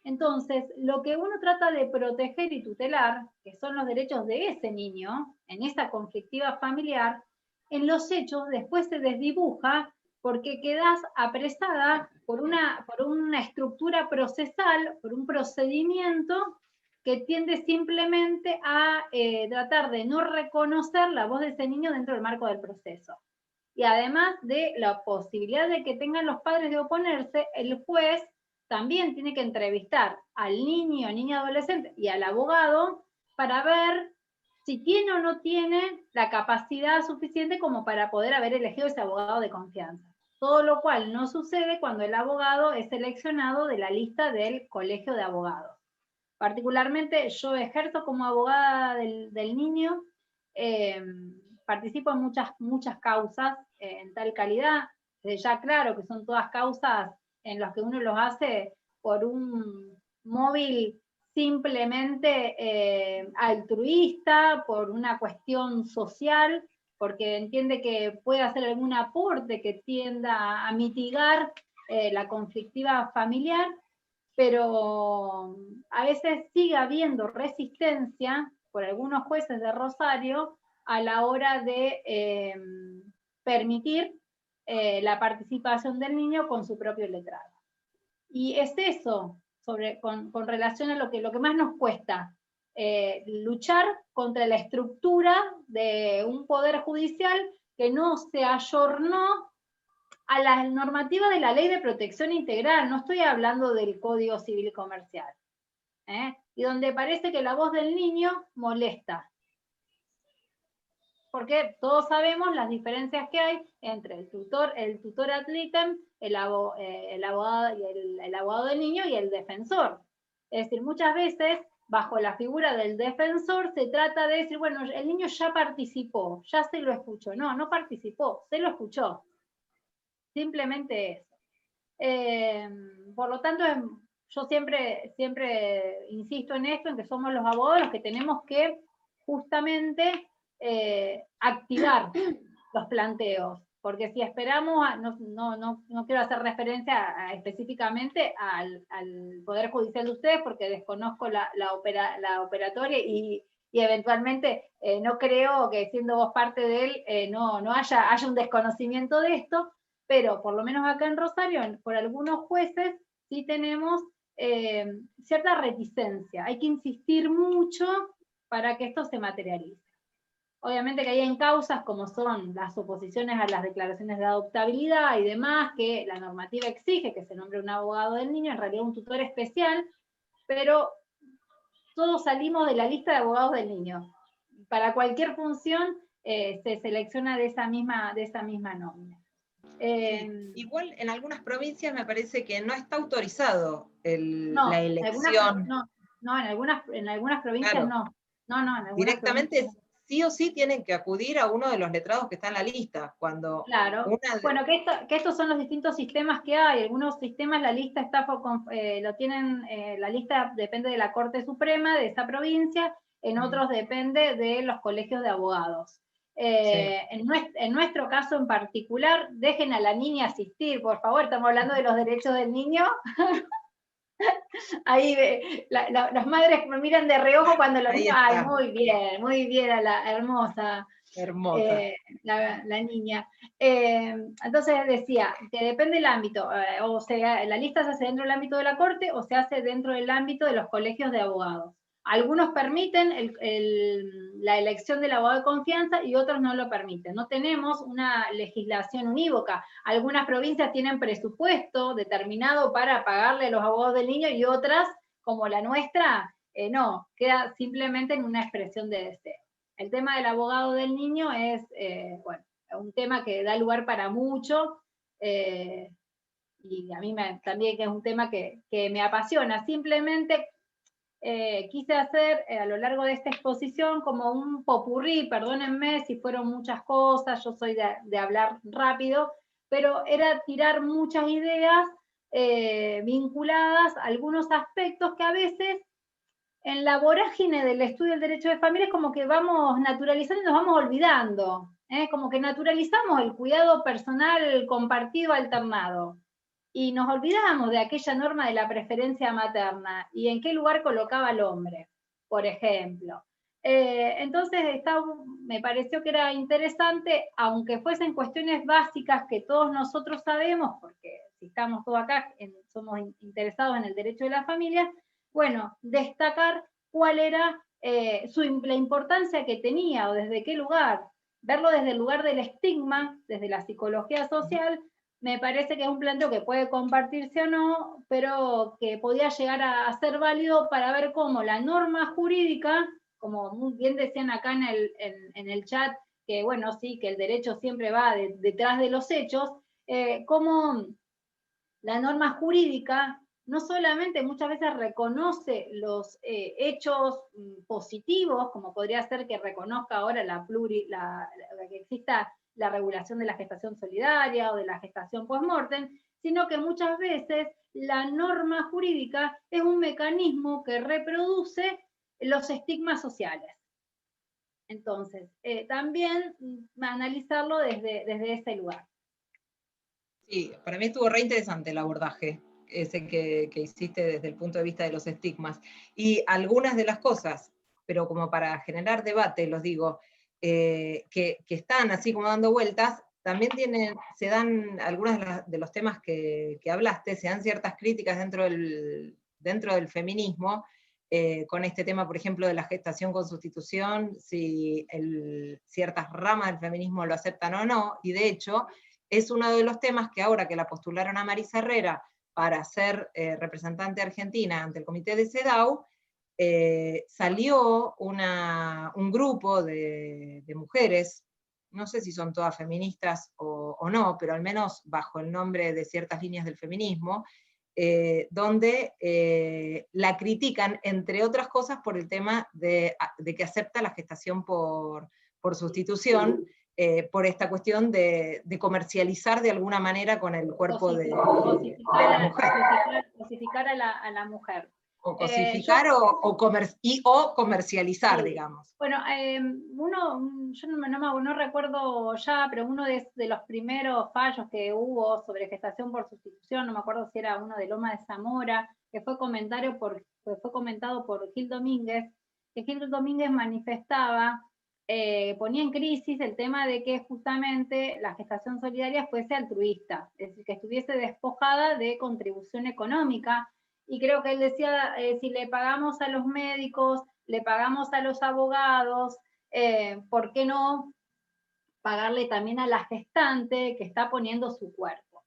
C: Entonces, lo que uno trata de proteger y tutelar, que son los derechos de ese niño, en esa conflictiva familiar, en los hechos después se desdibuja porque quedás apresada por una estructura procesal, por un procedimiento que tiende simplemente a tratar de no reconocer la voz de ese niño dentro del marco del proceso. Y además de la posibilidad de que tengan los padres de oponerse, el juez también tiene que entrevistar al niño, niña adolescente y al abogado para ver si tiene o no tiene la capacidad suficiente como para poder haber elegido ese abogado de confianza. Todo lo cual no sucede cuando el abogado es seleccionado de la lista del colegio de abogados. Particularmente yo ejerzo como abogada del niño, participo en muchas causas en tal calidad, ya claro que son todas causas en las que uno los hace por un móvil simplemente altruista, por una cuestión social, porque entiende que puede hacer algún aporte que tienda a mitigar la conflictiva familiar, pero a veces sigue habiendo resistencia por algunos jueces de Rosario a la hora de permitir la participación del niño con su propio letrado. Y es eso, con relación a lo que más nos cuesta, luchar contra la estructura de un poder judicial que no se ayornó a la normativa de la Ley de Protección Integral, no estoy hablando del Código Civil Comercial, y donde parece que la voz del niño molesta. Porque todos sabemos las diferencias que hay entre el tutor ad litem, el abogado del niño y el defensor. Es decir, muchas veces, bajo la figura del defensor, se trata de decir, bueno, el niño ya participó, ya se lo escuchó. No, no participó, se lo escuchó. Simplemente eso. Por lo tanto, yo siempre insisto en esto, en que somos los abogados los que tenemos que justamente activar los planteos, porque si esperamos, no quiero hacer referencia específicamente al Poder Judicial de ustedes, porque desconozco la operatoria y eventualmente no creo que siendo vos parte de él no haya un desconocimiento de esto, pero por lo menos acá en Rosario, por algunos jueces, sí tenemos cierta reticencia. Hay que insistir mucho para que esto se materialice. Obviamente que hay en causas como son las oposiciones a las declaraciones de adoptabilidad y demás, que la normativa exige que se nombre un abogado del niño, en realidad un tutor especial, pero todos salimos de la lista de abogados del niño. Para cualquier función se selecciona de esa misma nómina.
A: Sí. Igual en algunas provincias me parece que no está autorizado la
C: en
A: elección.
C: en algunas provincias
A: Claro.
C: no. No, en algunas
A: Directamente
C: provincias no.
A: sí o sí tienen que acudir a uno de los letrados que está en la lista. Cuando
C: claro. Bueno, que estos son los distintos sistemas que hay. Algunos sistemas la lista está lo tienen, la lista depende de la Corte Suprema de esa provincia, en otros depende de los colegios de abogados. En nuestro caso en particular, dejen a la niña asistir, por favor, estamos hablando de los derechos del niño. Ahí las madres me miran de reojo cuando los niños, ay, muy bien a la hermosa. La niña. Entonces decía que depende del ámbito, o sea, la lista se hace dentro del ámbito de la Corte o se hace dentro del ámbito de los colegios de abogados. Algunos permiten la elección del abogado de confianza y otros no lo permiten. No tenemos una legislación unívoca. Algunas provincias tienen presupuesto determinado para pagarle a los abogados del niño y otras, como la nuestra, no, queda simplemente en una expresión de deseo. El tema del abogado del niño es, bueno, un tema que da lugar para mucho, y a mí también que es un tema que me apasiona. Simplemente quise hacer a lo largo de esta exposición como un popurrí, perdónenme si fueron muchas cosas, yo soy de hablar rápido, pero era tirar muchas ideas vinculadas a algunos aspectos que a veces en la vorágine del estudio del derecho de familia es como que vamos naturalizando y nos vamos olvidando, como que naturalizamos el cuidado personal compartido alternado y nos olvidamos de aquella norma de la preferencia materna y en qué lugar colocaba al hombre, por ejemplo. Entonces me pareció que era interesante, aunque fuesen cuestiones básicas que todos nosotros sabemos, porque si estamos todos acá, somos interesados en el derecho de la familia, bueno, destacar cuál era la importancia que tenía o desde qué lugar. Verlo desde el lugar del estigma, desde la psicología social, me parece que es un planteo que puede compartirse o no, pero que podía llegar a ser válido para ver cómo la norma jurídica, como muy bien decían acá en el chat, que bueno, sí, que el derecho siempre va detrás de los hechos, cómo la norma jurídica no solamente muchas veces reconoce los hechos positivos, como podría ser que reconozca ahora que exista la regulación de la gestación solidaria o de la gestación post-mortem, sino que muchas veces la norma jurídica es un mecanismo que reproduce los estigmas sociales. Entonces, también analizarlo desde ese lugar.
A: Sí, para mí estuvo re interesante el abordaje, ese que hiciste desde el punto de vista de los estigmas. Y algunas de las cosas, pero como para generar debate, los digo, que están así como dando vueltas, también se dan algunos de los temas que hablaste, se dan ciertas críticas dentro del feminismo, con este tema, por ejemplo, de la gestación con sustitución, si ciertas ramas del feminismo lo aceptan o no, y de hecho, es uno de los temas que ahora que la postularon a Marisa Herrera para ser representante argentina ante el comité de CEDAW, salió un grupo de mujeres, no sé si son todas feministas o no, pero al menos bajo el nombre de ciertas líneas del feminismo, donde la critican, entre otras cosas, por el tema de que acepta la gestación por sustitución, por esta cuestión de comercializar de alguna manera con el cuerpo de la mujer.
C: Cosificar a la mujer.
A: O cosificar o comercializar,
C: sí.
A: Digamos.
C: Bueno, yo no recuerdo ya, pero uno de los primeros fallos que hubo sobre gestación por sustitución, no me acuerdo si era uno de Loma de Zamora, que fue comentado por Gil Domínguez, que Gil Domínguez manifestaba, ponía en crisis el tema de que justamente la gestación solidaria fuese altruista, es decir, que estuviese despojada de contribución económica, y creo que él decía, si le pagamos a los médicos, le pagamos a los abogados, ¿por qué no pagarle también a la gestante que está poniendo su cuerpo?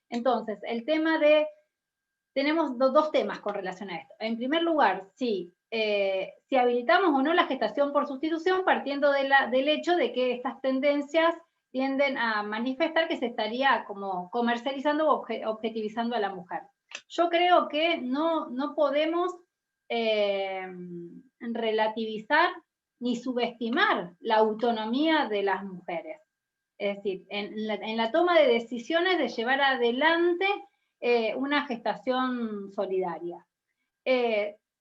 C: Entonces, el tema de tenemos dos temas con relación a esto. En primer lugar, si habilitamos o no la gestación por sustitución, partiendo del hecho de que estas tendencias tienden a manifestar que se estaría como comercializando o objetivizando a la mujer. Yo creo que no podemos relativizar ni subestimar la autonomía de las mujeres. Es decir, en la toma de decisiones de llevar adelante una gestación solidaria.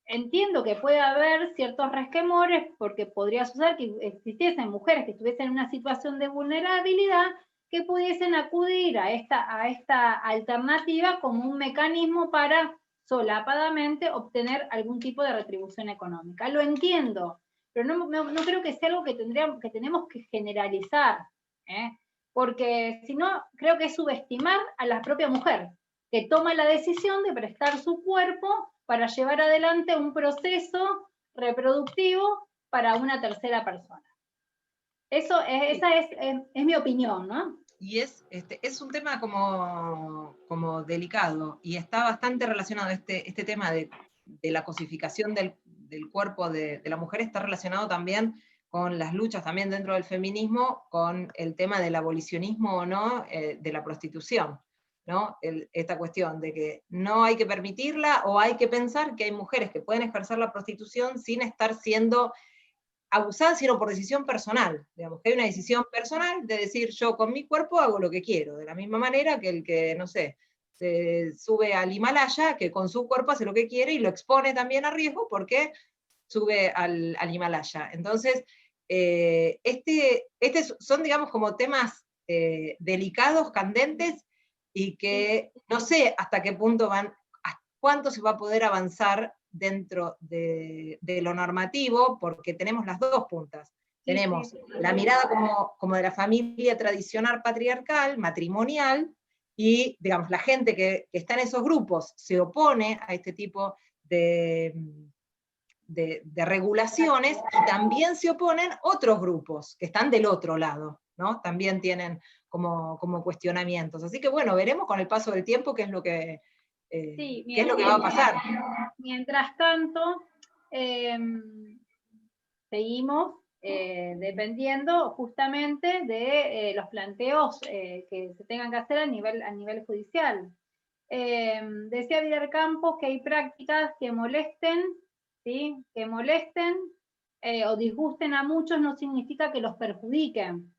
C: Entiendo que puede haber ciertos resquemores porque podría suceder que existiesen mujeres que estuviesen en una situación de vulnerabilidad que pudiesen acudir a esta alternativa como un mecanismo para solapadamente obtener algún tipo de retribución económica. Lo entiendo, pero no creo que sea algo que tenemos que generalizar, porque si no, creo que es subestimar a la propia mujer, que toma la decisión de prestar su cuerpo para llevar adelante un proceso reproductivo para una tercera persona. Esa es mi opinión, ¿no?
A: Y es un tema como delicado, y está bastante relacionado este tema de la cosificación del cuerpo de la mujer, está relacionado también con las luchas también dentro del feminismo, con el tema del abolicionismo o no de la prostitución, ¿no? Esta cuestión de que no hay que permitirla, o hay que pensar que hay mujeres que pueden ejercer la prostitución sin estar siendo abusadas, sino por decisión personal. Digamos, que hay una decisión personal de decir, yo con mi cuerpo hago lo que quiero, de la misma manera que el que, no sé, se sube al Himalaya, que con su cuerpo hace lo que quiere y lo expone también a riesgo porque sube al Himalaya. Entonces, son, digamos, como temas delicados, candentes, y que no sé hasta qué punto cuánto se va a poder avanzar dentro de lo normativo, porque tenemos las dos puntas. Tenemos la mirada como de la familia tradicional patriarcal, matrimonial, y digamos, la gente que está en esos grupos se opone a este tipo de regulaciones, y también se oponen otros grupos que están del otro lado, ¿no? También tienen como cuestionamientos. Así que bueno, veremos con el paso del tiempo qué es lo que va a pasar.
C: Mientras tanto, seguimos dependiendo justamente de los planteos que se tengan que hacer a nivel judicial. Decía Vidal Campos que hay prácticas que molesten, ¿sí? Que molesten o disgusten a muchos no significa que los perjudiquen.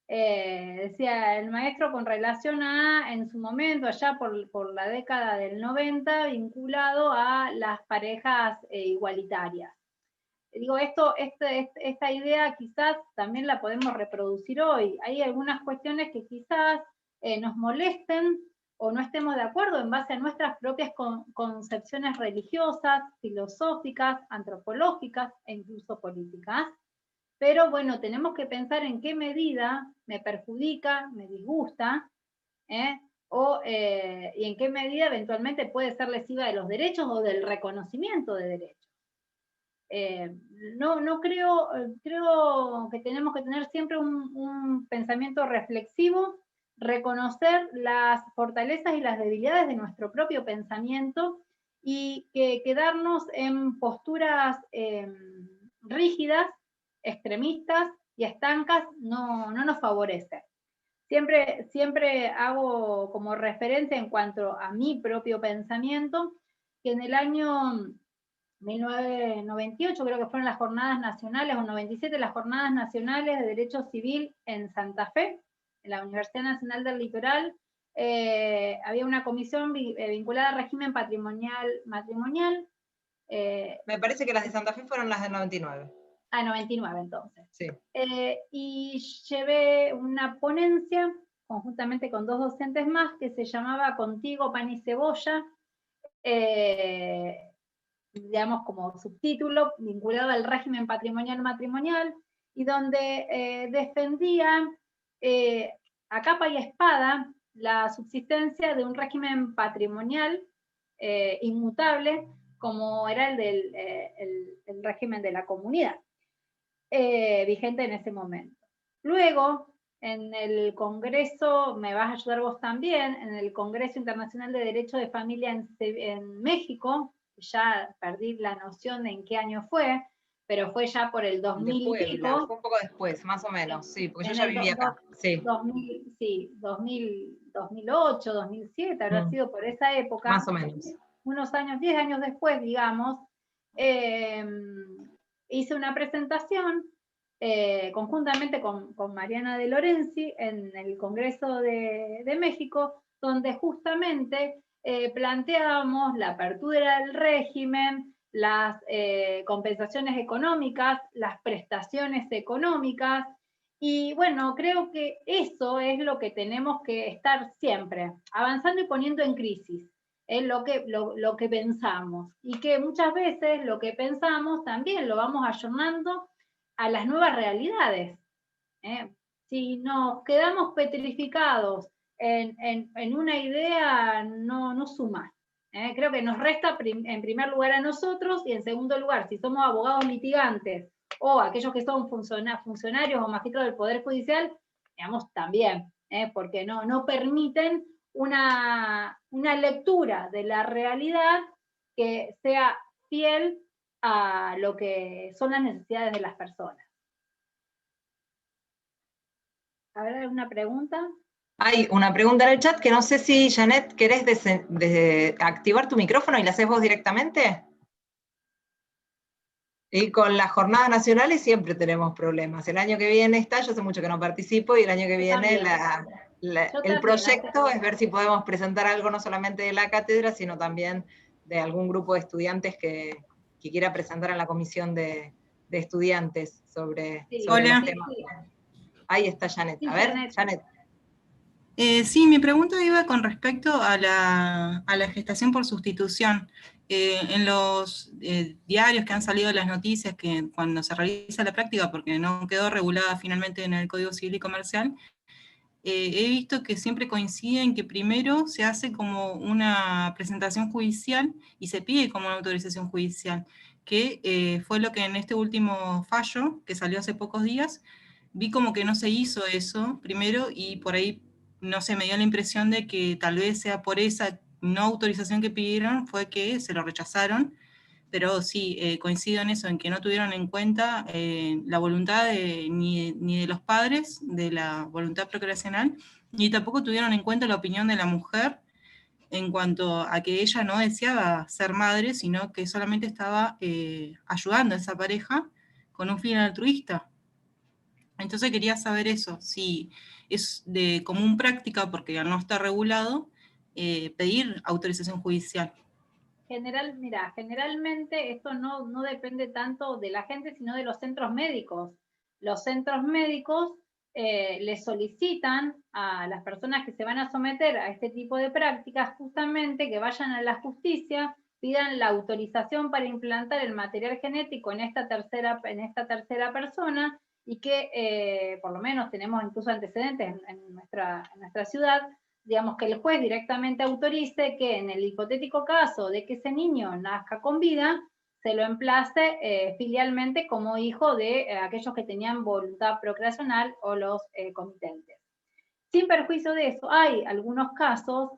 C: Decía el maestro con relación a, en su momento, allá por la década del 90, vinculado a las parejas igualitarias. Digo, esta idea quizás también la podemos reproducir hoy. Hay algunas cuestiones que quizás nos molesten o no estemos de acuerdo en base a nuestras propias concepciones religiosas, filosóficas, antropológicas e incluso políticas. Pero bueno, tenemos que pensar en qué medida me perjudica, me disgusta, y en qué medida eventualmente puede ser lesiva de los derechos o del reconocimiento de derechos. Creo que tenemos que tener siempre un pensamiento reflexivo, reconocer las fortalezas y las debilidades de nuestro propio pensamiento, y que quedarnos en posturas rígidas, extremistas y estancas no nos favorece. Siempre hago como referencia en cuanto a mi propio pensamiento, que en el año 1998, creo que fueron las jornadas nacionales, o 97, las jornadas nacionales de Derecho Civil en Santa Fe, en la Universidad Nacional del Litoral, había una comisión vinculada al régimen matrimonial.
A: Me parece que las de Santa Fe fueron las del 99.
C: 99 entonces.
A: Sí.
C: Y llevé una ponencia conjuntamente con dos docentes más que se llamaba Contigo, Pan y Cebolla, digamos como subtítulo, vinculado al régimen matrimonial, y donde defendía a capa y espada la subsistencia de un régimen patrimonial inmutable, como era el régimen de la comunidad, vigente en ese momento. Luego, en el Congreso, me vas a ayudar vos también, en el Congreso Internacional de Derecho de Familia en México, ya perdí la noción de en qué año fue, pero fue ya por el 2000
A: de Puebla,
C: y pico.
A: fue un poco después, más o menos, sí, porque yo
C: En
A: ya
C: el
A: vivía acá, sí.
C: 2008, 2007, habrá sido por esa época.
A: Más o menos.
C: Unos años, 10 años después, digamos, hice una presentación conjuntamente con Mariana de Lorenzi en el Congreso de México, donde justamente planteábamos la apertura del régimen, las compensaciones económicas, las prestaciones económicas, y bueno, creo que eso es lo que tenemos que estar siempre, avanzando y poniendo en crisis. Es lo que pensamos, y que muchas veces lo que pensamos también lo vamos ayornando a las nuevas realidades. Si nos quedamos petrificados en una idea, no suma. Creo que nos resta en primer lugar a nosotros, y en segundo lugar, si somos abogados litigantes o aquellos que son funcionarios o magistrados del Poder Judicial, digamos, también, porque no permiten una lectura de la realidad que sea fiel a lo que son las necesidades de las personas. ¿Habrá alguna pregunta?
A: Hay una pregunta en el chat que no sé si, Janet, ¿querés activar tu micrófono y la haces vos directamente? Y con las jornadas nacionales siempre tenemos problemas. El año que viene está, yo hace mucho que no participo, y el año que viene el proyecto es ver si podemos presentar algo no solamente de la cátedra, sino también de algún grupo de estudiantes que quiera presentar a la comisión de estudiantes sobre los temas. Ahí está Janet. A ver, Janet.
D: Sí, mi pregunta iba con respecto a la gestación por sustitución. En los diarios que han salido las noticias, que cuando se realiza la práctica, porque no quedó regulada finalmente en el Código Civil y Comercial, he visto que siempre coinciden que primero se hace como una presentación judicial y se pide como una autorización judicial, que fue lo que en este último fallo, que salió hace pocos días, vi como que no se hizo eso primero, y por ahí, no sé, me dio la impresión de que tal vez sea por esa no autorización que pidieron, fue que se lo rechazaron, pero sí, coincido en eso, en que no tuvieron en cuenta la voluntad ni de los padres, de la voluntad procreacional, ni tampoco tuvieron en cuenta la opinión de la mujer en cuanto a que ella no deseaba ser madre, sino que solamente estaba ayudando a esa pareja con un fin altruista. Entonces quería saber eso, si es de común práctica, porque al no estar regulado, pedir autorización judicial.
C: Generalmente esto no depende tanto de la gente, sino de los centros médicos. Los centros médicos le solicitan a las personas que se van a someter a este tipo de prácticas justamente que vayan a la justicia, pidan la autorización para implantar el material genético en esta tercera persona, y que por lo menos tenemos incluso antecedentes en nuestra ciudad, digamos, que el juez directamente autorice que en el hipotético caso de que ese niño nazca con vida, se lo emplace filialmente como hijo de aquellos que tenían voluntad procreacional o los comitentes. Sin perjuicio de eso, hay algunos casos,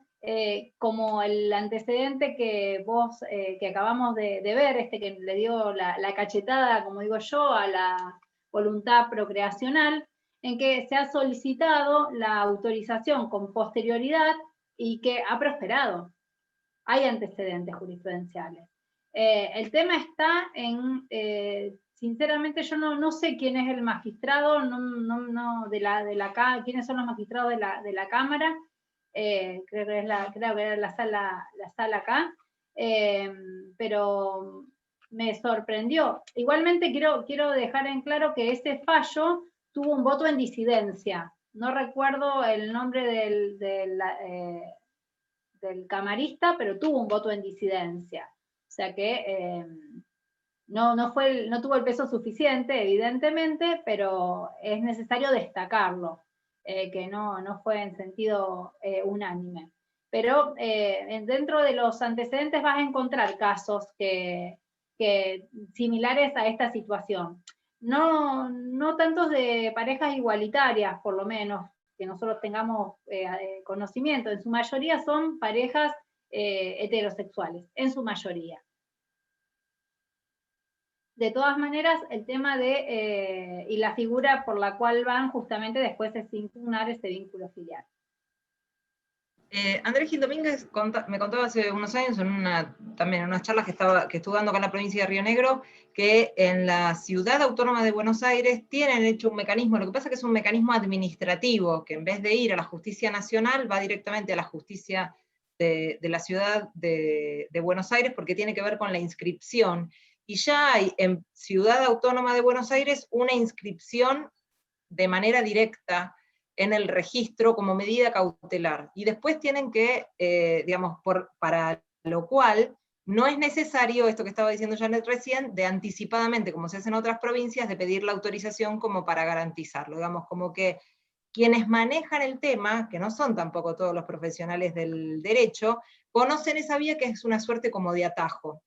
C: como el antecedente que vos, que acabamos de ver, que le dio la cachetada, como digo yo, a la voluntad procreacional, en que se ha solicitado la autorización con posterioridad y que ha prosperado. Hay antecedentes jurisprudenciales. El tema está en, sinceramente yo no sé quién es el magistrado, quiénes son los magistrados de la Cámara, creo que era la sala acá, pero me sorprendió. Igualmente quiero dejar en claro que ese fallo tuvo un voto en disidencia. No recuerdo el nombre del camarista, pero tuvo un voto en disidencia. O sea que no tuvo el peso suficiente, evidentemente, pero es necesario destacarlo, que no fue en sentido unánime. Pero dentro de los antecedentes vas a encontrar casos que similares a esta situación. no tantos de parejas igualitarias, por lo menos, que nosotros tengamos conocimiento. En su mayoría son parejas heterosexuales, en su mayoría. De todas maneras, el tema de, y la figura por la cual van justamente después es impugnar ese vínculo filial.
A: Andrés Gil Domínguez me contaba hace unos años, también en unas charlas que estuve dando acá en la provincia de Río Negro, que en la ciudad autónoma de Buenos Aires tienen hecho un mecanismo, lo que pasa es que es un mecanismo administrativo, que en vez de ir a la justicia nacional, va directamente a la justicia de la ciudad de Buenos Aires, porque tiene que ver con la inscripción. Y ya hay en Ciudad Autónoma de Buenos Aires una inscripción de manera directa en el registro como medida cautelar. Y después tienen que, digamos, para lo cual no es necesario, esto que estaba diciendo Janet recién, de anticipadamente, como se hace en otras provincias, de pedir la autorización como para garantizarlo. Digamos, como que quienes manejan el tema, que no son tampoco todos los profesionales del derecho, conocen esa vía que es una suerte como de atajo.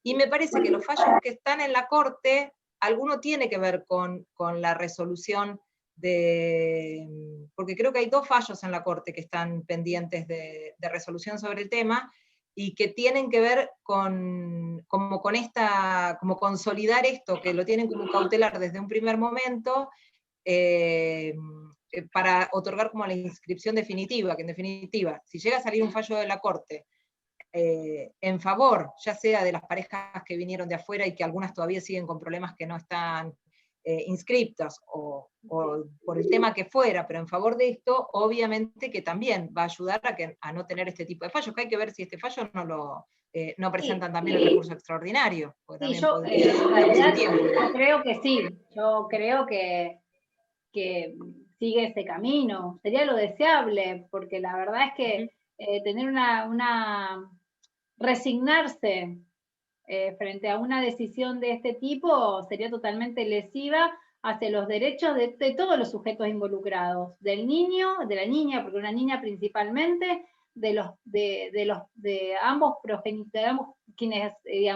A: Y me parece que los fallos que están en la Corte, alguno tiene que ver con la resolución porque creo que hay 2 fallos en la Corte que están pendientes de resolución sobre el tema, y que tienen que ver como consolidar esto, que lo tienen como cautelar desde un primer momento, para otorgar como la inscripción definitiva, que en definitiva, si llega a salir un fallo de la Corte, en favor, ya sea de las parejas que vinieron de afuera y que algunas todavía siguen con problemas que no están inscriptas, o por el tema que fuera, pero en favor de esto, obviamente que también va a ayudar a no tener este tipo de fallos, que hay que ver si este fallo no presentan también el recurso extraordinario.
C: Sí, yo creo que sí, yo creo que sigue ese camino, sería lo deseable, porque la verdad es que tener resignarse frente a una decisión de este tipo sería totalmente lesiva hacia los derechos de todos los sujetos involucrados, del niño, de la niña, porque una niña principalmente, de ambos progenitores, de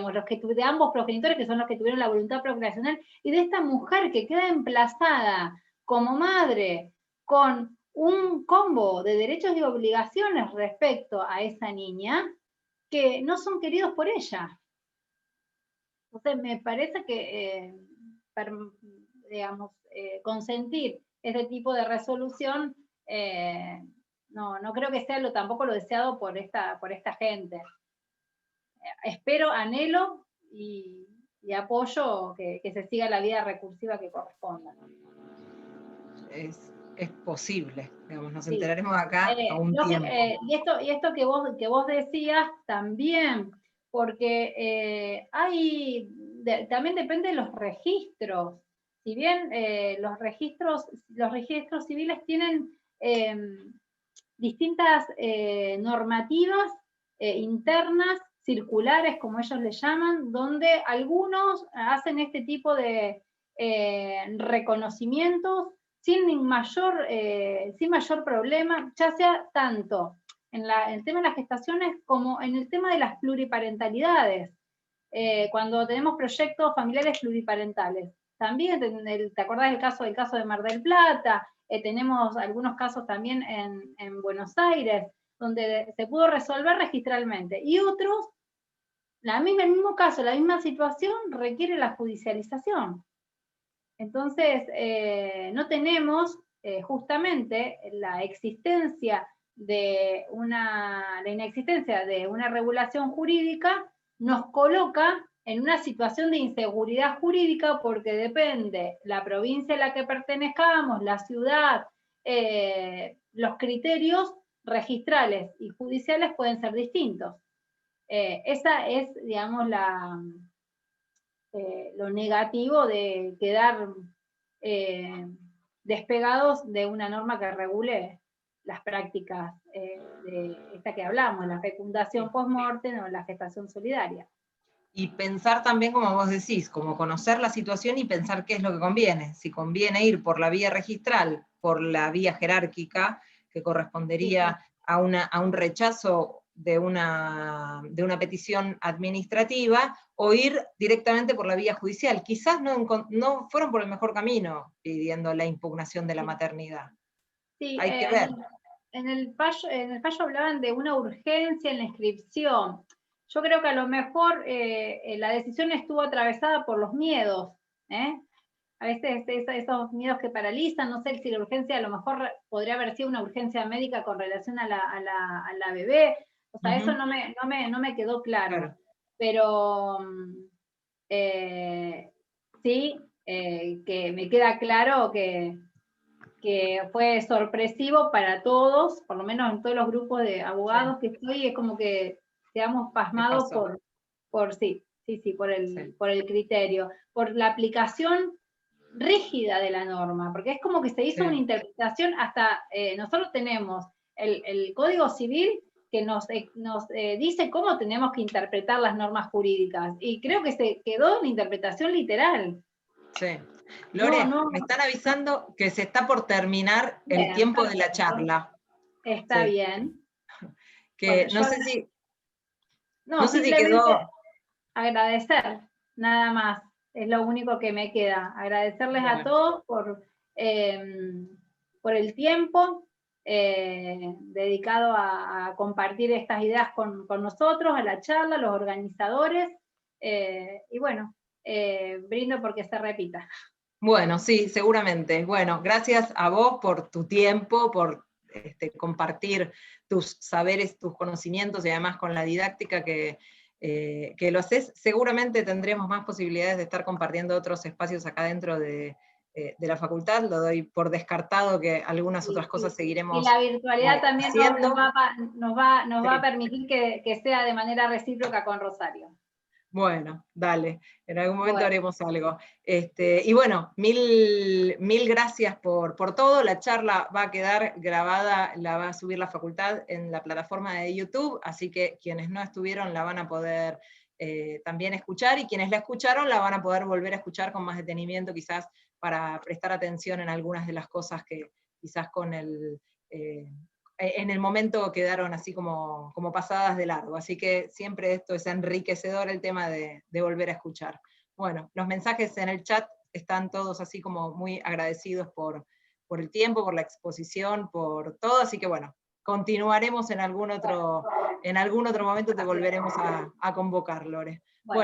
C: ambos progenitores, que son los que tuvieron la voluntad procreacional, y de esta mujer que queda emplazada como madre con un combo de derechos y obligaciones respecto a esa niña que no son queridos por ella. Entonces, me parece que, consentir este tipo de resolución, no creo que sea tampoco lo deseado por esta gente. Espero, anhelo y apoyo que se siga la vía recursiva que corresponda.
A: Es posible, digamos, nos enteraremos acá a un tiempo.
C: Y esto que vos decías también, porque también depende de los registros. Si bien los registros civiles tienen distintas normativas internas, circulares, como ellos le llaman, donde algunos hacen este tipo de reconocimientos sin mayor problema, ya sea tanto en el tema de las gestaciones como en el tema de las pluriparentalidades. Cuando tenemos proyectos familiares pluriparentales. También, ¿te acordás del caso de Mar del Plata? Tenemos algunos casos también en Buenos Aires, donde se pudo resolver registralmente. Y otros, el mismo caso, la misma situación, requiere la judicialización. Entonces, no tenemos justamente la inexistencia de una regulación jurídica nos coloca en una situación de inseguridad jurídica, porque depende la provincia a la que pertenezcamos, la ciudad, los criterios registrales y judiciales pueden ser distintos. Esa es, digamos, lo negativo de quedar despegados de una norma que regule las prácticas de esta que hablamos, la fecundación post-mortem o la gestación solidaria.
A: Y pensar también, como vos decís, como conocer la situación y pensar qué es lo que conviene. Si conviene ir por la vía registral, por la vía jerárquica, que correspondería a un rechazo de una petición administrativa o ir directamente por la vía judicial. Quizás no fueron por el mejor camino pidiendo la impugnación de la maternidad.
C: Sí,
A: hay que ver.
C: En el fallo hablaban de una urgencia en la inscripción. Yo creo que a lo mejor la decisión estuvo atravesada por los miedos, ¿eh? A veces esos miedos que paralizan, no sé si la urgencia a lo mejor podría haber sido una urgencia médica con relación a la bebé, o sea, eso no me quedó claro. Pero sí, que me queda claro que fue sorpresivo para todos, por lo menos en todos los grupos de abogados que estoy, es como que quedamos pasmados por el criterio, por la aplicación rígida de la norma, porque es como que se hizo una interpretación, hasta nosotros tenemos el Código Civil que nos dice cómo tenemos que interpretar las normas jurídicas, y creo que se quedó en interpretación literal.
A: Sí. Lore, me están avisando que se está por terminar el tiempo de la charla.
C: Está bien.
A: Que
C: bueno,
A: no sé si...
C: No sé si quedó... Agradecer, nada más. Es lo único que me queda. Agradecerles a todos por el tiempo dedicado a compartir estas ideas con nosotros, a la charla, a los organizadores. Y bueno, brindo porque se repita.
A: Bueno, sí, seguramente. Bueno, gracias a vos por tu tiempo, por compartir tus saberes, tus conocimientos, y además con la didáctica que lo haces. Seguramente tendremos más posibilidades de estar compartiendo otros espacios acá dentro de la facultad. Lo doy por descartado que algunas otras cosas seguiremos. Y
C: la virtualidad también nos va a permitir que sea de manera recíproca con Rosario.
A: Bueno, dale, en algún momento haremos algo. Y bueno, mil gracias por todo. La charla va a quedar grabada, la va a subir la facultad en la plataforma de YouTube, así que quienes no estuvieron la van a poder también escuchar, y quienes la escucharon la van a poder volver a escuchar con más detenimiento, quizás para prestar atención en algunas de las cosas que quizás en el momento quedaron así como pasadas de largo, así que siempre esto es enriquecedor, el tema de volver a escuchar. Bueno, los mensajes en el chat están todos así como muy agradecidos por el tiempo, por la exposición, por todo, así que bueno, continuaremos en algún otro momento, te volveremos a convocar, Lore. Bueno.